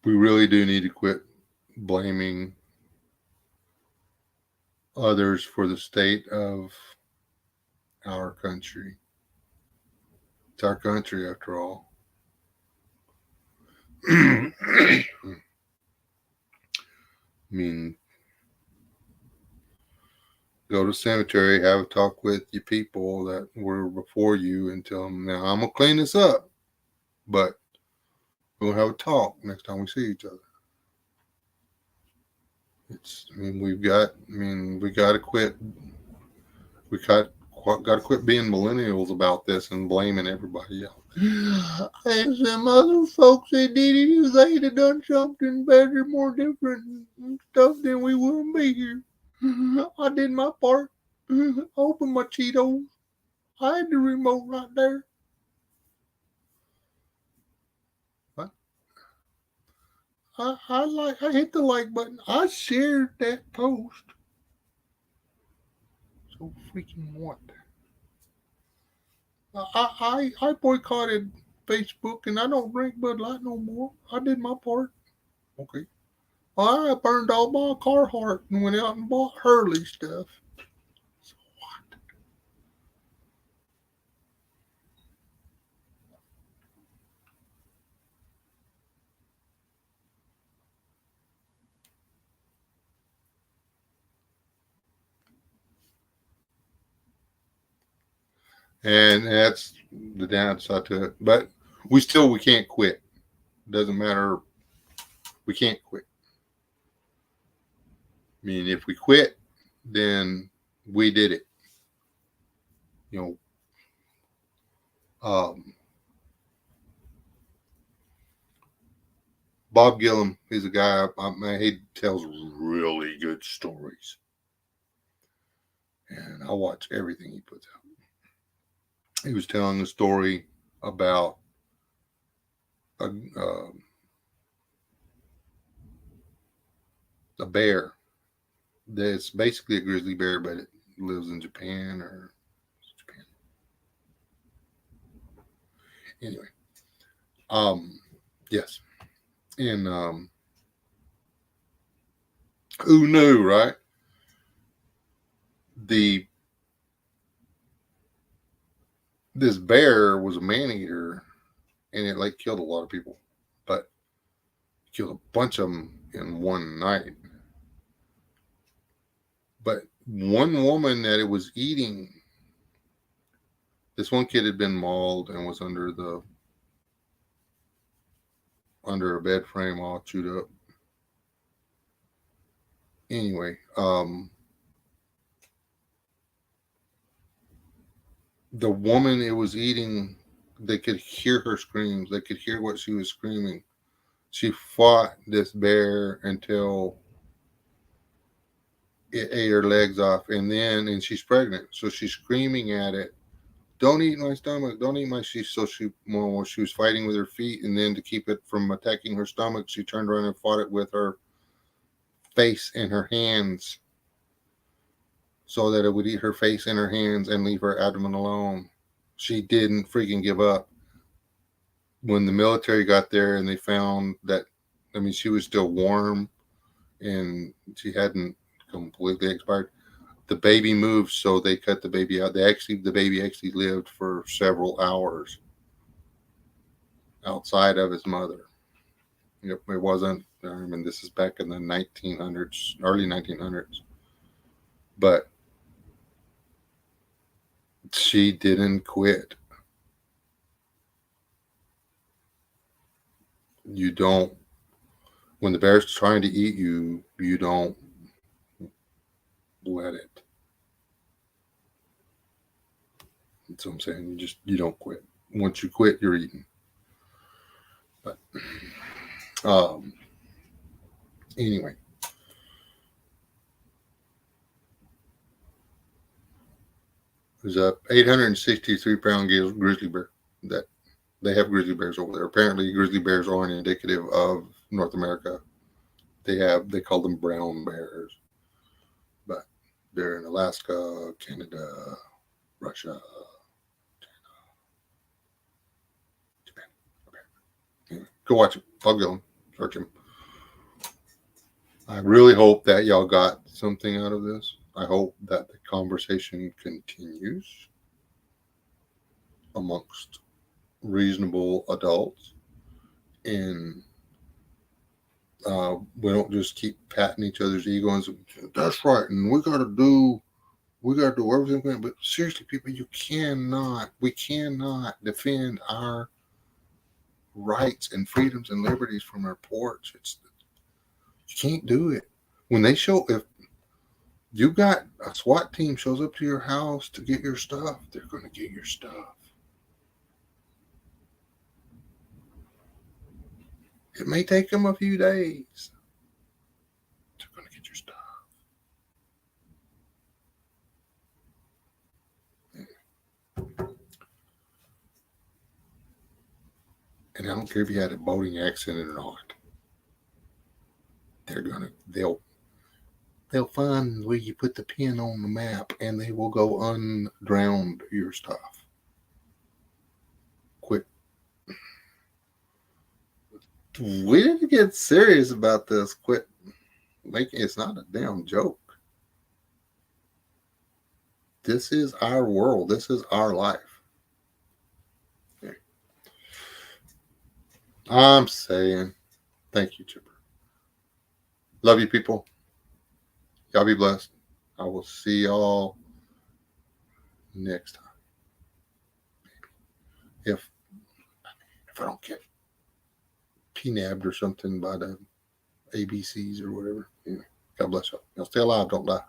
really do need to quit blaming others for the state of our country. It's our country, after all. I mean, go to the cemetery, have a talk with your people that were before you, and tell them, now I'm going to clean this up, but we'll have a talk next time we see each other. We got to quit. We got to quit being millennials about this and blaming everybody else. And some other folks that did it, if they'd have done something better, more different and stuff, then we wouldn't be here. I did my part. Opened my Cheetos. I had the remote right there. What? I hit the like button. I shared that post. So freaking what? I boycotted Facebook and I don't drink Bud Light no more. I did my part. Okay. I burned all my Carhartt and went out and bought Hurley stuff. So what? And that's the downside to it. But we can't quit. Doesn't matter. We can't quit. I mean, if we quit, then we did it. You know, Bob Gillum, he's a guy, he tells really good stories. And I watch everything he puts out. He was telling a story about a bear that's basically a grizzly bear, but it lives in Japan or Japan. Anyway, yes, and who knew, right? This bear was a man eater, and it like killed a lot of people, but killed a bunch of them in one night. But one woman that it was eating, this one kid had been mauled and was under a bed frame all chewed up. Anyway, the woman it was eating, they could hear her screams. They could hear what she was screaming. She fought this bear until it ate her legs off, and she's pregnant, so she's screaming at it, "Don't eat my stomach! Don't eat my." She was fighting with her feet, and then to keep it from attacking her stomach, she turned around and fought it with her face and her hands, so that it would eat her face and her hands and leave her abdomen alone. She didn't freaking give up. When the military got there and they found that, I mean, she was still warm and she hadn't completely expired. The baby moved, so they cut the baby out. The baby actually lived for several hours outside of his mother. It wasn't. I mean, this is back in the 1900s, early 1900s, but she didn't quit. You don't. When the bear's trying to eat you, you don't let it. That's what I'm saying. You don't quit. Once you quit, you're eating. But anyway, there's a 863-pound grizzly bear that they have grizzly bears over there. Apparently, grizzly bears aren't indicative of North America. They call them brown bears, but they're in Alaska, Canada, Russia, Japan. Anyway, go watch it. I'll go search him. I really hope that y'all got something out of this. I hope that the conversation continues amongst reasonable adults, and we don't just keep patting each other's egos. That's right, and we got to do everything. But seriously, people, we cannot defend our rights and freedoms and liberties from our porch. You can't do it. If you got a SWAT team shows up to your house to get your stuff, they're going to get your stuff. It may take them a few days. They're going to get your stuff. And I don't care if you had a boating accident or not. They'll find where you put the pin on the map, and they will go undrown your stuff. Quit. We need to get serious about this. Quit making it's not a damn joke. This is our world. This is our life. Okay. I'm saying thank you, Chipper. Love you, people. Y'all be blessed. I will see y'all next time. if I don't get kidnapped or something by the ABCs or whatever. Yeah. God bless you. Y'all stay alive, don't die.